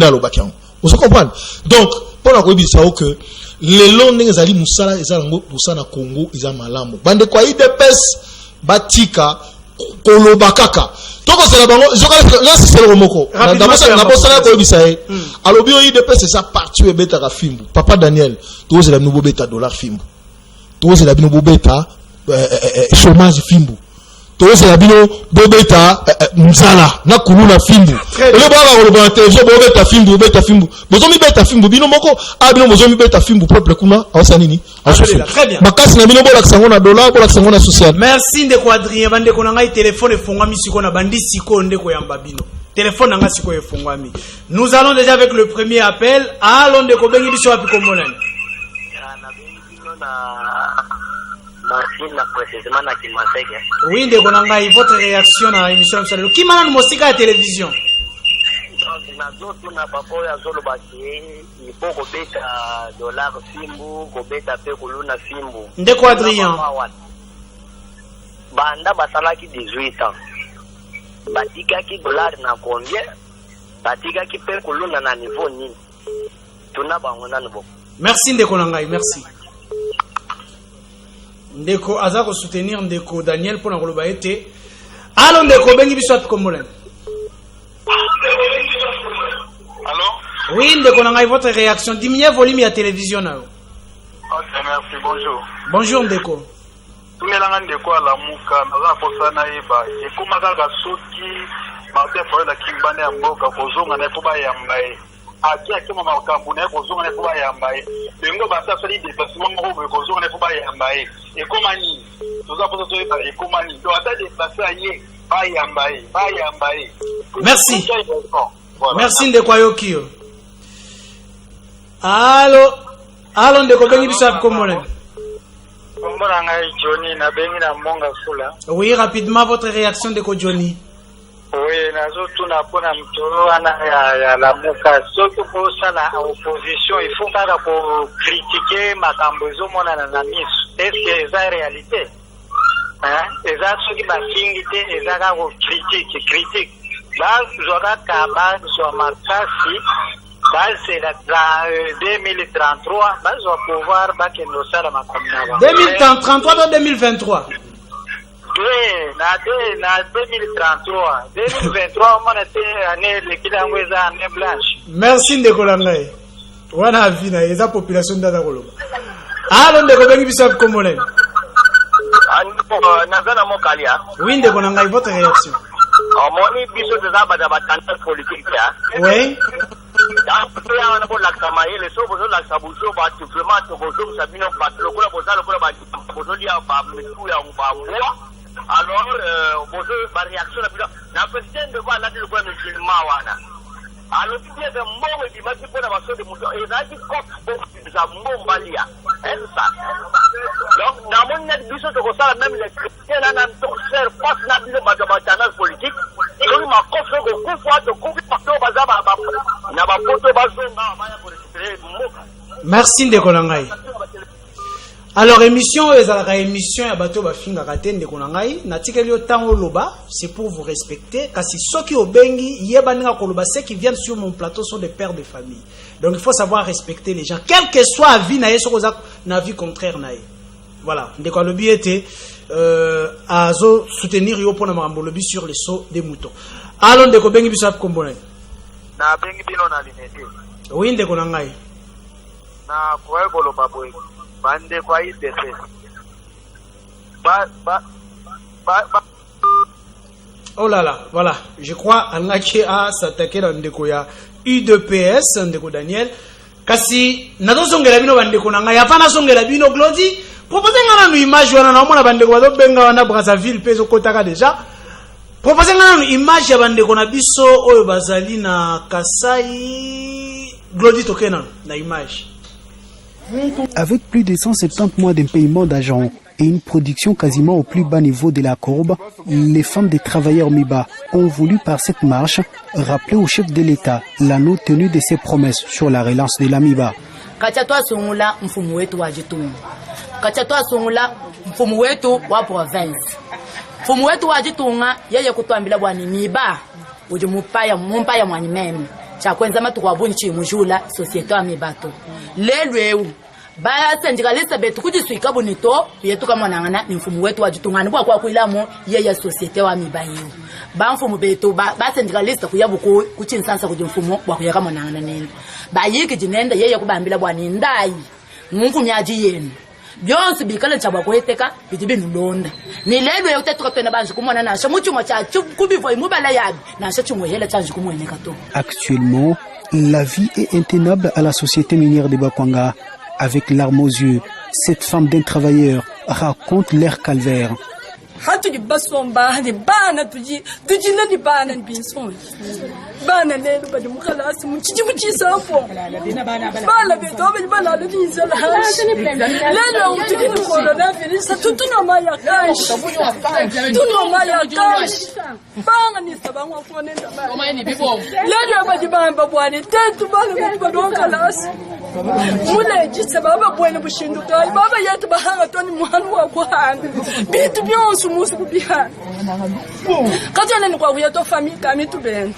comprenez? Donc, pour la dire ça, que les longs les ali Moussala, ils ont Moussala Congo, ils ont Malamu. Bande quoi, ils dépêchent Batika, Kolobakaka. Donc, c'est là, c'est le remoko. D'abord, c'est la bosse là, alors, c'est ça, partout et bêta à Fimbu. Papa Daniel, tous c'est la nouveau bêta dollar Fimbu. Tous c'est la nouveau bêta chômage Fimbu. Tous c'est la bêta Mzala, na kuluna Fimbu. Le bala on va télévision bêta Fimbu, bêta Fimbu. Bozomi bêta Fimbu, bino moko, bino bozomi bêta Fimbu peuple kuna, asanini. Très bien. Makas na bino bola sangona dollar, bola sangona social. Merci Ndeko Adrien, bande ko ngai téléphone efongwami siko na bandi siko ndeko yamba bino. Téléphone nanga siko efongwami. Nous allons déjà avec le premier appel. Allons Ndeko bengi biso api komonani. Oui, Ndeko ngai, votre réaction à l'émission de qui m'a annoncé à la télévision. Ndeko Adrien. Banda basalaki 18 ans. Batikaki dollar na combien? Batikaki pe kuluna na niveau nini? Tuna bango na nubo. Merci Ndeko Nangai, merci. Ndeko Azako soutenir Ndeko Daniel pour la été. Allons ndeko bengi biso atukombola. Allô? Oui, ndeko na ngai, votre réaction. Diminuez volume ya télévision na yo. Ok, merci, bonjour. Bonjour ndeko. Tumelanga ndeko ala muka naza posana yeba. Ekoma kaka soki Martin Fayulu akimbana ya mboka kozonga na kuba yamba ye. Aki akima makambo na kozonga na kuba yamba ye. Bengo basa sali déplacement moko kozonga na kuba yamba ye. Ekoma ni. Toza posa to yeba ekoma ni. Do ata déplacer ye ba yamba ye. Merci. Merci ndeko ayokio. Allô ndeko bengi biso atukombola. Johnny na bengi na monga fula. Oui, rapidement votre réaction de Johnny. Oui, nazo tuna pona mtoro wana ya la muka. Surtout pour ça la opposition, il faut pas pour critiquer makambo zomona na miso. Est-ce que c'est réalité? Hein? Eza soki ba kingite eza ka ko critique. Ba zoka kaba zo makasi. C'est la 2033, va pouvoir battre nos salles à 2033 ou 2023? Oui, na 2033. 2023, on était année blanche. Merci ndeko langai. Wana avina eza population ndada koloba. Allons ndeko bengi biso komolé. Nazana mokalia. Oui ndeko langai, votre réaction. Moni biso déjà batanta politique ya. Oui. On a pour l'accent les sauts, l'accent bouchon, vraiment, tu sabino, le cola, alors, ma réaction, la présidente de voir le point musulman. Alors, tu dis que mon et du pour la façon de mon et là, tu comptes ça, mon balia. C'est ça. Donc, dans mon net, biso, tu constats même les chrétiens, là, n'ont pas pas la politique. Donc, ma confiance au coup, fois, de couper partout, merci ndeko nangai. Alors émission ezalaka émission ya bato ba finga kate ndeko nangai natikeli otango loba, c'est pour vous respecter kasi soki obengi yebaninga koloba ceux qui viennent sur mon plateau sont des pères de famille. Donc il faut savoir respecter les gens quel que soit avis na yeso kozak na vie contraire na ye. Voilà, ndeko lobi était azo soutenir yo pona makambo lobi sur les sauts des moutons. Allons ndeko bengi biso kombola. Na bengi bino na limete. Oui ndeko nangai. Na kwa koloba boy. Bande kwa IDC. Oh là là, voilà. Je crois Angaki a s'attaqué dans ndeko ya UDPS ndeko Daniel. Kasi nazo songela bino bandeko nangai. Apana songela bino Glody. Proposez ngana nu image wana na mona bandeko bazo benga wana Brazzaville peso kotaka déjà. Proposez ngana nu image ya bandeko na biso oyo bazali na Kasai. Glody tokena na image. Avec plus de 170 mois d'un paiement d'agents et une production quasiment au plus bas niveau de la courbe, les femmes des travailleurs MIBA ont voulu par cette marche rappeler au chef de l'État la non-tenue de ses promesses sur la relance de la MIBA. Kachatwa songula mfumu wetu wa jitunga. Kachatwa songula mfumu wetu wa province. Mfumu wetu wa jitunga yeye kutuambila bwani MIBA uje mupaya mwani meme. Cha kwenza matu kwa bunchi mujula societe wa mibato lelweu ba syndicaliste betu kujiswika bonito yetu kama nangana ni mfumu wetu wa jitungani kwa kuilamo yeye societe wa mibayo ba mfumu betu ba syndicaliste kuyabuko kuchinsansa kuji mfumu wa kuyaka kama nangana nene ba yiki jinenda yeye kubambila bwani ndai mungu myaji yenu byonse bikala chabwa kweteka bijibe nulonda ni lelo yotetuka twena banje kumona nasha muchuma cha kubivo imubala yabi nasha chumwehela chanje kumweneka to. Actuellement, la vie est intenable à la société minière de Bakwanga. Avec larmes aux yeux, cette femme d'un travailleur raconte leur calvaire. Hatu di basomba ni bana tuji na di bana binson bana lelo badi mukhalasi muchiji muchisafo bala betobe bala lizala lelo utini corona virus tutuna maya kash tutuna maya kash banga ni sabangwa fonenda bana lelo badi bamba bwani tetu bala badonkalasi muleji sababa bwene bushindu tayi baba yetu bahanga toni muhanu wa kwanga bitu byonse musu kubihana kati nani kwa kuya to famille kami tubene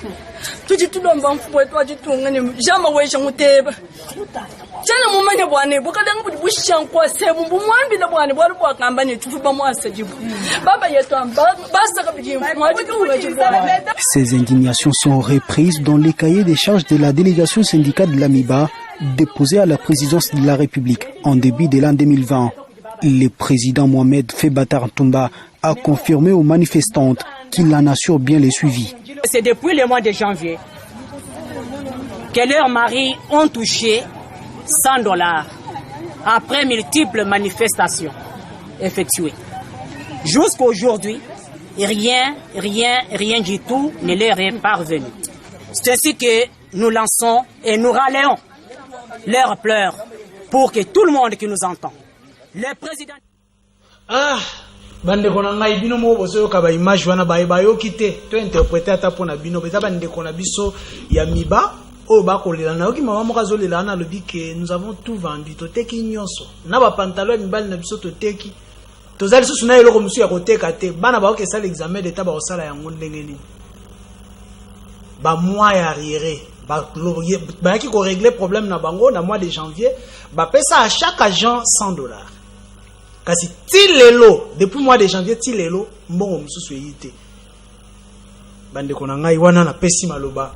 tuji tulomba mfumo wetu wajitunga ni jama weje muteba Jana mumanya bwane bukadanga budi bushankwa semu bumwambi na bwane bwali bwa kambanye tufuba mwasa jibu. Baba yetu amba basa kabiji mwaji kuwa jibu. Ces indignations sont reprises dans les cahiers des charges de la délégation syndicale de l'AMIBA déposée à la présidence de la République en début de l'an 2020. Le président Mohamed Febatar Toumba a confirmé aux manifestantes qu'il en assure bien le suivi. C'est depuis le mois de janvier que leurs maris ont touché $100 après multiples manifestations effectuées. Jusqu'à aujourd'hui, rien du tout ne leur est parvenu. C'est ainsi que nous lançons et nous rallions leurs pleurs pour que tout le monde qui nous entend, le président... bandeko na ngai bino mo bozoyoka ba image wana bayoki te to interpréter ata pona bino beza bandeko na biso ya miba oyo bakolela na yoki mama moko azolela na lobi ke nous avons tout vendu toteki nyonso na bapantalon ya mibali na biso toteki tozali susu na eloko mosusu ya koteka te bana baoki esala examen d'état bakosala yango ndenge nini bamois ya arriéré bayaki korégler problème na bango na mois de janvier bapesa à chaque agent $100. Kasi tilelo depuis mois de janvier tilelo mbongo mususu yite bandeko na ngai wana na pesi maloba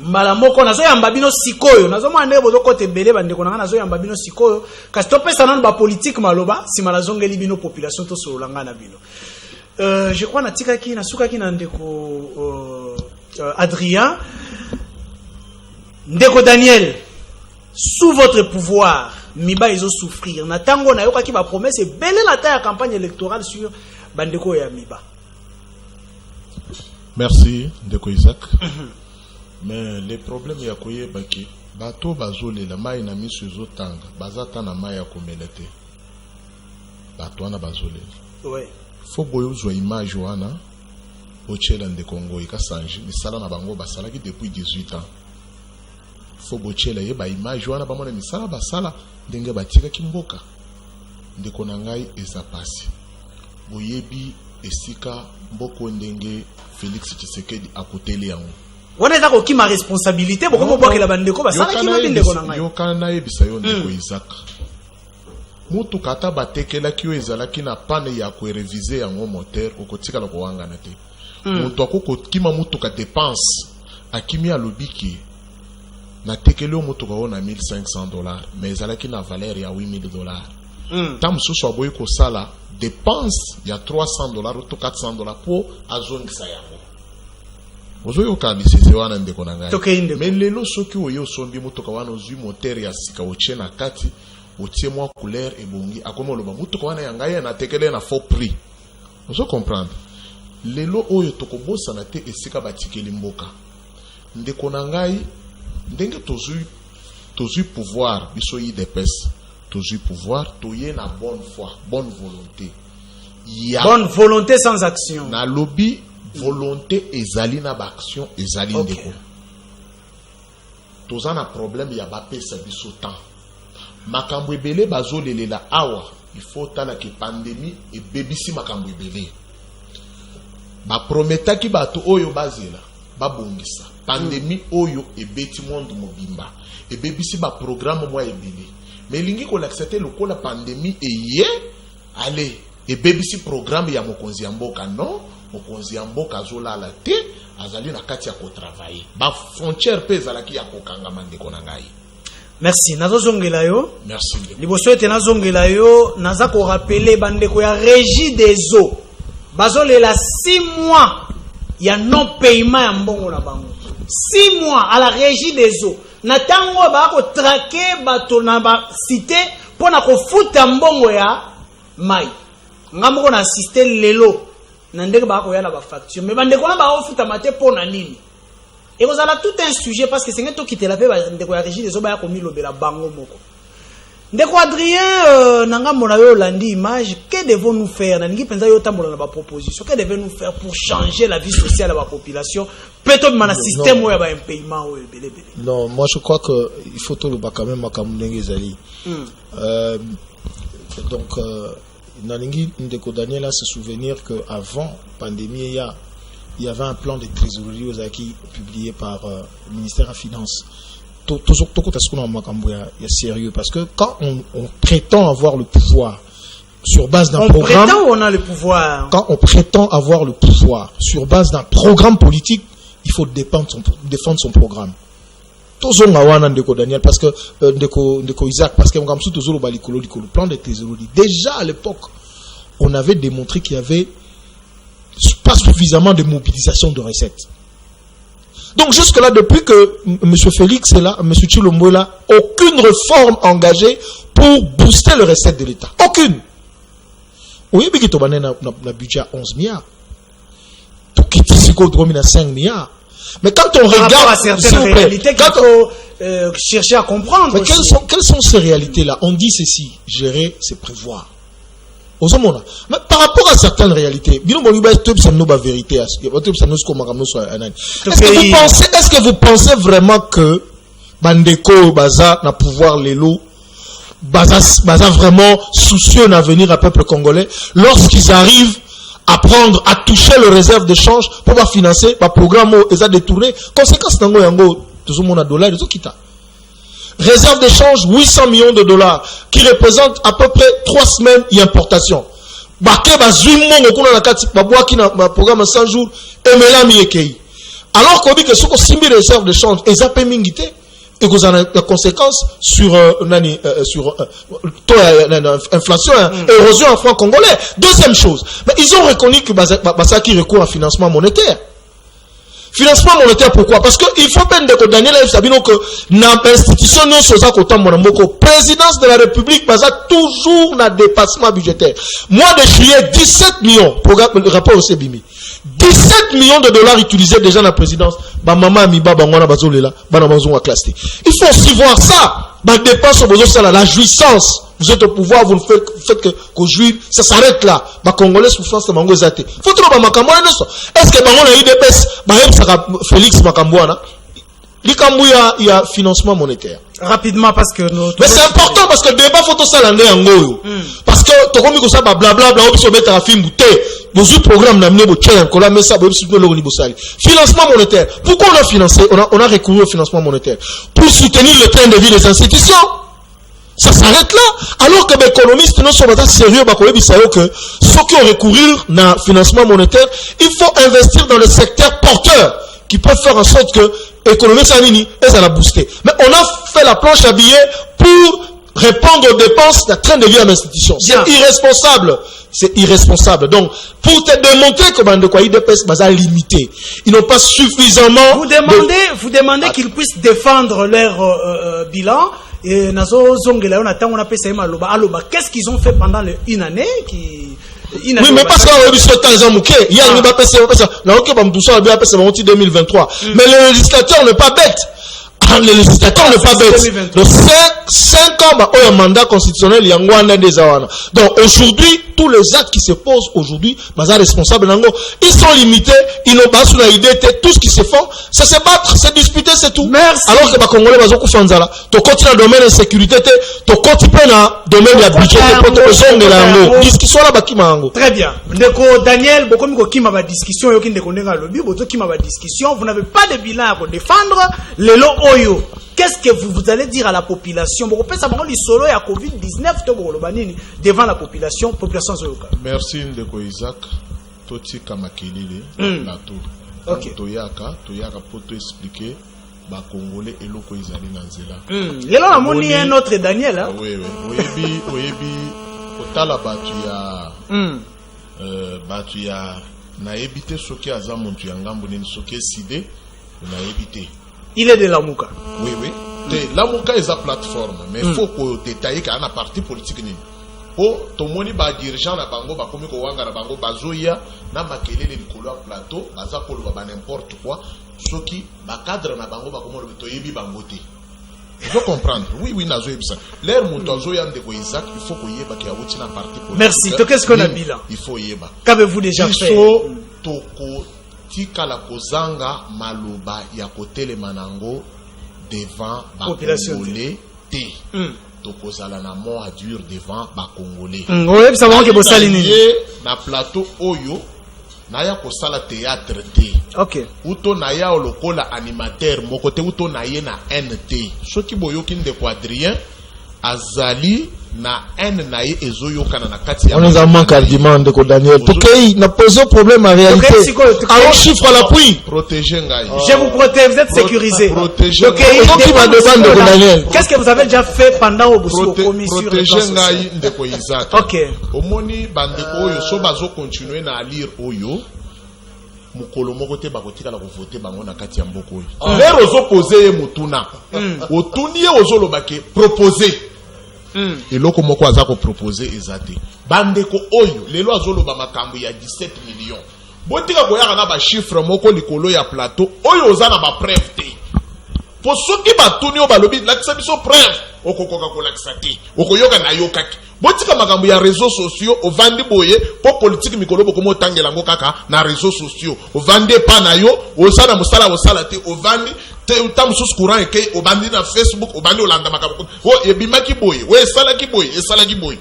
mbala moko nazo yamba bino sikoyo nazo mande bozo kote bele bandeko na ngai nazo yamba bino sikoyo kasi to pesa nanu ba politique maloba si malazongeli bino population to solanga na bino je crois natika ki nasuka ki na ndeko Adrien ndeko Daniel sous votre pouvoir miba izo souffrir na tango na yoka ki ba promesse belé la taille campagne électorale sur bandeko ya miba. Merci ndeko Isaac. Mais les problèmes ya koye baki bato bazole la mai na misu ezotanga bazata na mai ya komelete bato wana bazole. Ouais. Faut boyo zo image wana ochela ndeko ngoi ka sanje misala na bango basala ki depuis 18 ans. Faut bochela ye ba image wana ba mona misala basala ndenge batika kimboka ndeko na ngai eza pasi boyebi esika mboko ndenge Félix Tshisekedi akoteli yango wana eza ko kima responsabilité boko mo bokela bandeko basala ki mabinde ndeko na ngai yo kana na yebisa yo ndeko Isaac mutu kata batekela ki yo ezalaki na pane ya ko reviser yango moteur okotika loko wanga na te mutu akoko kima mutu ka dépense akimi alobiki na tekele o moto ko na $1,500 mais ezalaki na valeur ya $8,000 tam susu aboyi ko sala dépense ya $300 ou $400 pour azongisa yango ozo yo ka lisese wana ndeko na ngai mais lelo soki oyo sombi moto ko wana ozui moteur ya sika oche na kati otie mwa couleur ebongi akomoloba moto ko wana ya ngai na tekele na faux prix ozo comprendre lelo oyo tokobosa na te esika batikeli mboka ndeko na ngai ndenge tozui pouvoir biso yi depes tozui pouvoir toye na bonne foi bonne volonté bonne volonté sans action na lobby volonté ezali na ba action ezali ndeko tozana problème ya bapesa biso temps makambo ebele bazolelela awa il faut tala ke pandémie ebebisi makambo ebele baprometaki bato oyo bazela babongisa pandémie oyo ebeti monde mobimba ebebisi ba programme mwa ebele mais lingi ko l'accepter lokola pandémie eye allez ebebisi programme ya mokonzi ya mboka non mokonzi ya mboka azolala te azali na kati ya ko travailler ba frontière pe ezalaki ya kokanga mandeko na ngai. Merci nazozongela yo merci liboso ete nazongela yo naza ko rappeler bandeko ya régie des eaux bazolela 6 mois ya non paiement ya mbongo na bango 6 mois à la régie des eaux na tango ba ko traquer bato na ba cité pona ko futa mbongo ya mai ngambo na assister lelo na ndenge ba ko ya na ba facture mais bandeko na ba futa mate pona nini et vous avez tout un sujet parce que c'est un truc qui te l'a fait ndeko ya régie des eaux ba ko milobela bango moko ndeko Adrien nanga mona yo landi image que devons-nous faire na ngi penza yo tambola na ba proposition que devons-nous faire pour changer la vie sociale de la population peut-être mana système oya ba paiement oyo belé. Non, moi je crois que il faut tout le bas quand même makamundenge zali. Donc nalingi ndeko Daniel a se souvenir que avant pandémie il y avait un plan de trésorerie aux acquis publié par le ministère des Finances sérieux, parce que quand on prétend avoir le pouvoir sur base d'un programme, on a le pouvoir. Quand on prétend avoir le pouvoir sur base d'un programme politique, il faut défendre son programme. Daniel, parce que Ndeko Isaac, parce que le plan de trésorerie, déjà à l'époque, on avait démontré qu'il y avait pas suffisamment de mobilisation de recettes. Donc jusque-là, depuis que M. Félix est là, M. Chilombo est là, aucune réforme engagée pour booster les recettes de l'État. Aucune. Oui, mais il y a un budget à 11 milliards. Tout qui est à 5 milliards. Mais quand on regarde certaines réalités qu'il faut chercher à comprendre. Mais quelles sont ces réalités-là? On dit ceci, gérer, c'est prévoir. Mais par rapport à certaines réalités, est-ce que vous pensez vraiment que Bandeko Baza n'a pouvoir l'élo, Baza vraiment soucieux d'un avenir à peuple congolais, lorsqu'ils arrivent à prendre, à toucher le réserve de change pour financer le programme ils ont détourné, conséquence nango yango tout le monde a dollar ils ont quitté. Réserve d'échange 800 millions de dollars qui représente à peu près 3 semaines d'importation. Baké bazwimo ngokuna na kati babwaki na programme 100 jours emela miekei. Alors qu'on dit que ce qu'on simbi réserve d'échange ils appellent mingité et que ça a des conséquences sur inflation, érosion en franc congolais. Deuxième chose, mais ils ont reconnu que Basaki recourt à financement monétaire. Financement monétaire, pourquoi? Parce qu'il faut peine de Daniel Sabino que l'institution présidence de la République basa toujours na dépassement budgétaire. Mois de juillet, 17 millions, le rapport au CBMI. 17 millions de dollars utilisés déjà dans la présidence. Il faut aussi voir ça. La jouissance. Vous êtes au pouvoir, vous faites que jouir, ça s'arrête là. Les Congolais souffrance de mango zate. Faut trouver est-ce que Bango a IDPS, Félix Makambouana, il y a financement monétaire. Rapidement parce que mais c'est important parce que le débat faut tout ça l'année en goyo. Parce que tu comme ça blablabla on peut mettre à film bouté. Vous programme n'amener au tien qu'on a mis ça financement monétaire. Pourquoi on a financé on a recouru au financement monétaire pour soutenir le train de vie des institutions. Ça s'arrête là. Alors que les économistes ne sont pas sérieux, que ceux qui ont recouru au financement monétaire, il faut investir dans le secteur porteur qui peut faire en sorte que l'économie s'anime et ça l'a boosté. Mais on a fait la planche à billets pour répondre aux dépenses d'un train de vie à l'institution. C'est irresponsable. C'est irresponsable. Donc, pour te démontrer que Bandeko IDPS basa limité, ils n'ont pas suffisamment. Vous demandez qu'ils puissent défendre leur bilan. Et qu'est-ce qu'ils ont fait pendant une année oui, mais parce qu'on a eu ce temps, il y a un peu 2023. Mais le législateur n'est pas bête. Le législateur n'est pas bête. Donc, 5 ans, il y a un mandat constitutionnel, il y a un des awana. Donc, aujourd'hui, tous les actes qui se posent aujourd'hui, ils responsables, ils sont limités, ils n'ont pas sur l'idée, tout ce qui se fait, c'est se battre, c'est disputer, c'est tout. Merci. Alors que les Congolais, ils ont fait ça. Tu continues dans le domaine de sécurité, tu continues dans le domaine de budget, tu discussion là, très bien. Ndeko Daniel, discussion, vous n'avez pas de bilan à défendre, les lots oyo. Qu'est-ce que vous allez dire à la population? Devant la population locale. Merci Ndeko Isaac. Toti Kamakelile, plateau. Ok. Toyaka pour te expliquer. Ba Congolais et loko izali nanzela. Lelo na moni un autre Daniel hein. Oui. Oyebi otala batu ya na ebité soki aza muntu ya ngambo nini soki side na ebité. Il est de Lamuka. Oui. Lamuka est la plateforme, mais il faut qu'on détaille qu'il y a une partie politique. Pour tout le monde, les dirigeants na bango, comme ko wanga na bango, bazoya na makele les couleurs plateau, baza ko ba n'importe quoi, ceux qui ba cadre na bango, ba comme le toyebi bangote. Il faut comprendre. Oui, nazo yebisa. L'air montozo ya ndeko Isaac, il faut ko yeba qu'il y a outil na partie politique. Merci. Donc qu'est-ce qu'on a bilan? Il faut yeba. Qu'avez-vous déjà fait? Il faut toko tikala kozanga maloba ya kotele manango devant ba Congolais te. Tokozala na mort à dur devant ba Congolais. Oui, ça va que bosali ni na plateau oyo naya kosala théâtre te. Ok. Uto naya lokola animateur moko te uto naye na NT. Soki boyoki ndeko Adrien azali na N naye ezoyokana na kati ya. On nous a manqué argument ndeko Daniel. Tokei na pose problème en réalité. Un chiffre à l'appui. Protéger ngai. Je vous protège, vous êtes sécurisé. Protéger. Qu'est-ce que vous avez déjà fait pendant au commission? Protéger ngai ndeko Isaac. Ok. Omoni bandeko oyo so bazo continuer na lire oyo. Mukolo moko te bakotika la voter bango na kati ya mboko oyo. Lero zo poser mutuna. Otuni ozo lobake proposer. Eloko moko aza ko proposer ezate. Bandeko oyo lelo azoloba makambo ya 17 millions. Botika koyaka na ba chiffre moko likolo ya plateau oyo oza na ba preuve te. Po soki batuni o balobi lakisa biso preuve okokoka ko lakisa te. Okoyoka na yokaki. Botika makambo ya réseaux sociaux ovandi boye po politique mikolo boko motangela ngo kaka na réseaux sociaux. Ovandi pa na yo osala musala osala te ovandi te utam sus courant eke obandi na Facebook obandi olanda makambo. O ebimaki boye, o esala ki boye.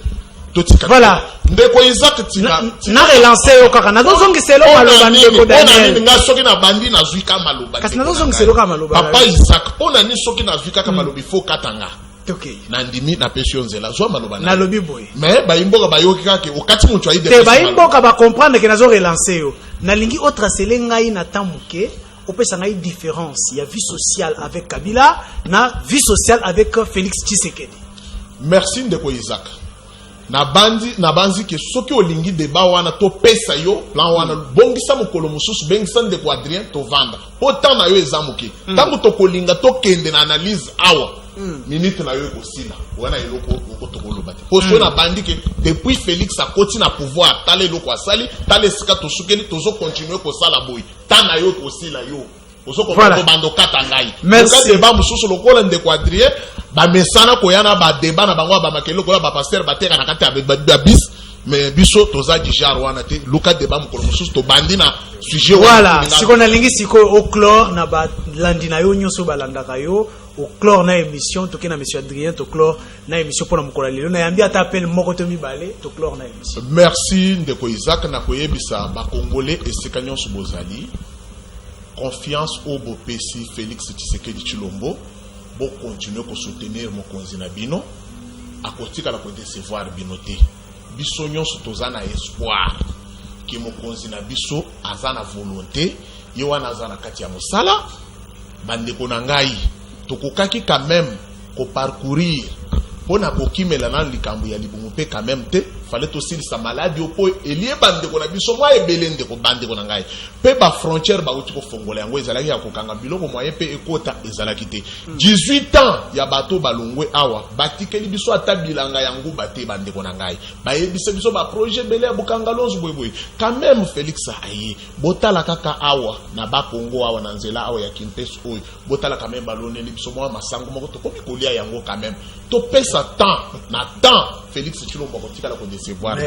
Voilà. Ndeko Isaac tina na relancer yo kaka na zongi selo maloba ndeko Daniel. Nga soki na bandi na zuika maloba. Kasi na zongi selo kaka maloba. Papa Isaac ona ni soki na zuika kaka malobi fo katanga. Okay. Nandimi na pession zela zo maloba na lobi boy. Mais ba imboka ba yoki kaka okati mutu aide. Te ba imboka ba comprendre que nazo relancer yo. Na lingi autre sele ngai na tamuke. Opesa ngai différence. Il y a vie sociale avec Kabila, na vie sociale avec Félix Tshisekedi. Merci ndeko Isaac. Na banzi ke soki olingi débat wana to pesa yo plan wana bongisa mokolo mususu bengisa ndeko Adrien to vanda. Autant na yo ezamuke. Tangu to kolinga to kende na analyse awa. Minute na yo ekosila. Wana eloko okotokoloba te. Po so na bandi ke depuis Félix akoti na pouvoir tale eloko asali, tale sika to sukeli tozo continuer ko sala boy. Tana yo ekosila yo. Voilà. Merci. Débat mususu lokola ndeko Adrien ba mesana koyana ba débat na bango ba makelo kola ba pasteur ba teka na kati avec ba bis mais biso toza déjà wana te luka débat mukolo mususu to bandi na sujet voilà siko na lingi siko au chlore na ba landi na yo nyoso balandaka yo au chlore na émission toke na monsieur Adrien to chlore na émission pour na mukola lelo na yambi ata appel moko to mibale to chlore na émission. Merci ndeko Isaac na koyebisa ba congolais esika nyonso bozali. Confiance au beau PC Félix Tshisekedi Tshilombo pour continuer à soutenir mon konzina bino à côté de décevoir binoté biso nyonso tozana espoir que mon konzina biso azana volonté yewana azana kati ya mosala bandeko na ngai tokokaki quand même ko parcourir pona kokimela na likambo ya libumu pe quand même te fallait aussi sa maladie po elie bandeko na biso mwa ebelende ko bandeko na ngai pe ba frontière ba uti ko fongola yango ezalaki ya kokanga biloko moyen pe ekota ezalaki te 18 ans ya bato balongwe awa batikeli biso ata bilanga yango bate bandeko na ngai ba yebisa biso ba projet belé ya bokanga lonzo boyboy quand même Félix aye botala kaka awa na ba Congo awa na nzela awa ya Kimpes oyo botala quand même baloneli biso mwa masango moko to komi kolia yango quand même to pesa temps na temps Félix Tshilombo kotikala ko décevoir.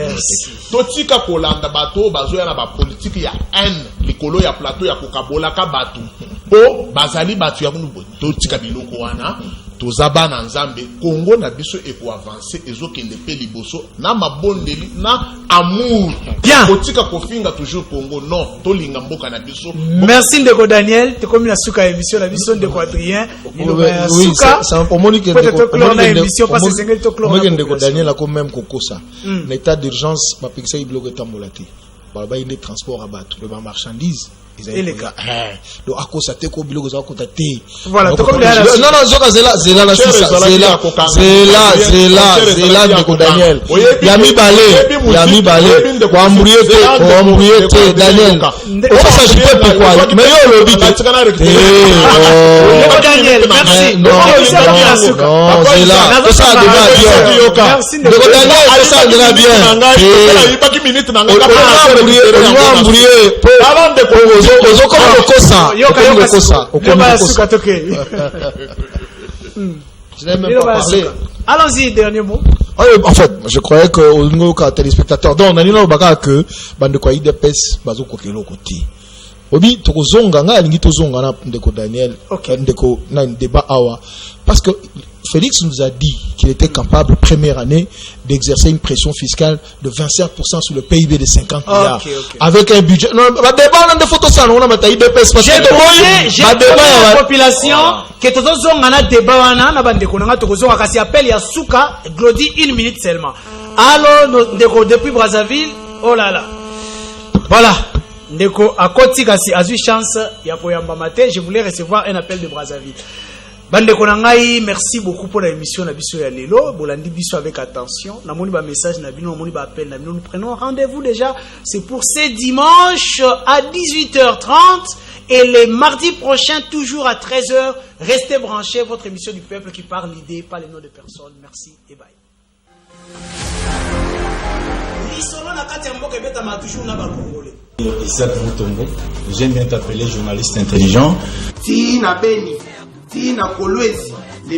Totika kolanda bato bazoya na ba politique ya haine likolo ya plateau ya kokabola ka batu. Po bazali batu ya kunubo totika biloko wana tozaba na nzambe Congo na biso eko avancer ezokende pe liboso na mabondeli na amour. Bien. Totika kofinga toujours Congo non tolinga mboka na biso. Merci ndeko Daniel te komi na suka émission na biso ndeko Adrien. Oui, c'est un pomonique ndeko Daniel a quand même kokosa. L'état d'urgence ma pixel iblogo tambolati. Baba inde transport à bateau de marchandises. Et les gars, donc à cause de tes cobilogo za kota te. Voilà, non zoka zela la sisa zela ndeko Daniel. Yami balé wamburiete Daniel. On ça je peux pourquoi mais yo le but. Daniel, merci. Non, zela ça déjà bien. Ndeko Daniel ça déjà bien. Je n'ai même pas parlé. Allons-y, dernier mot. En fait, je croyais que au niveau téléspectateurs, donc on a dit là que bande quoi IDPS bazo kokelo koti. Obi tokozonga nga lingi tozonga na ndeko Daniel ndeko na débat awa parce que Félix nous a dit qu'il était capable, première année, d'exercer une pression fiscale de 25% sur le PIB de 50 milliards. Avec un budget. Non, j'ai posé la population que tous les débat na bande konanga tokozo kasi appel ya suka Glody 1 minute seulement. Allô depuis Brazzaville. Oh là là. Voilà. Ndeko akoti kasi azu chance ya koyamba matin, je voulais recevoir un appel de Brazzaville. Bande konangai, merci beaucoup pour l'émission na biso ya lelo, bolandi biso avec attention. Na moni ba message na bino, na moni ba appel na bino, nous prenons rendez-vous déjà, c'est pour ce dimanche à 18h30 et les mardis prochains toujours à 13h. Restez branchés, votre émission du peuple qui parle l'idée, pas les noms de personnes. Merci et bye. Isaac Moutombo, j'aime bien t'appeler journaliste intelligent. Tina Beni, Tina Kolwezi,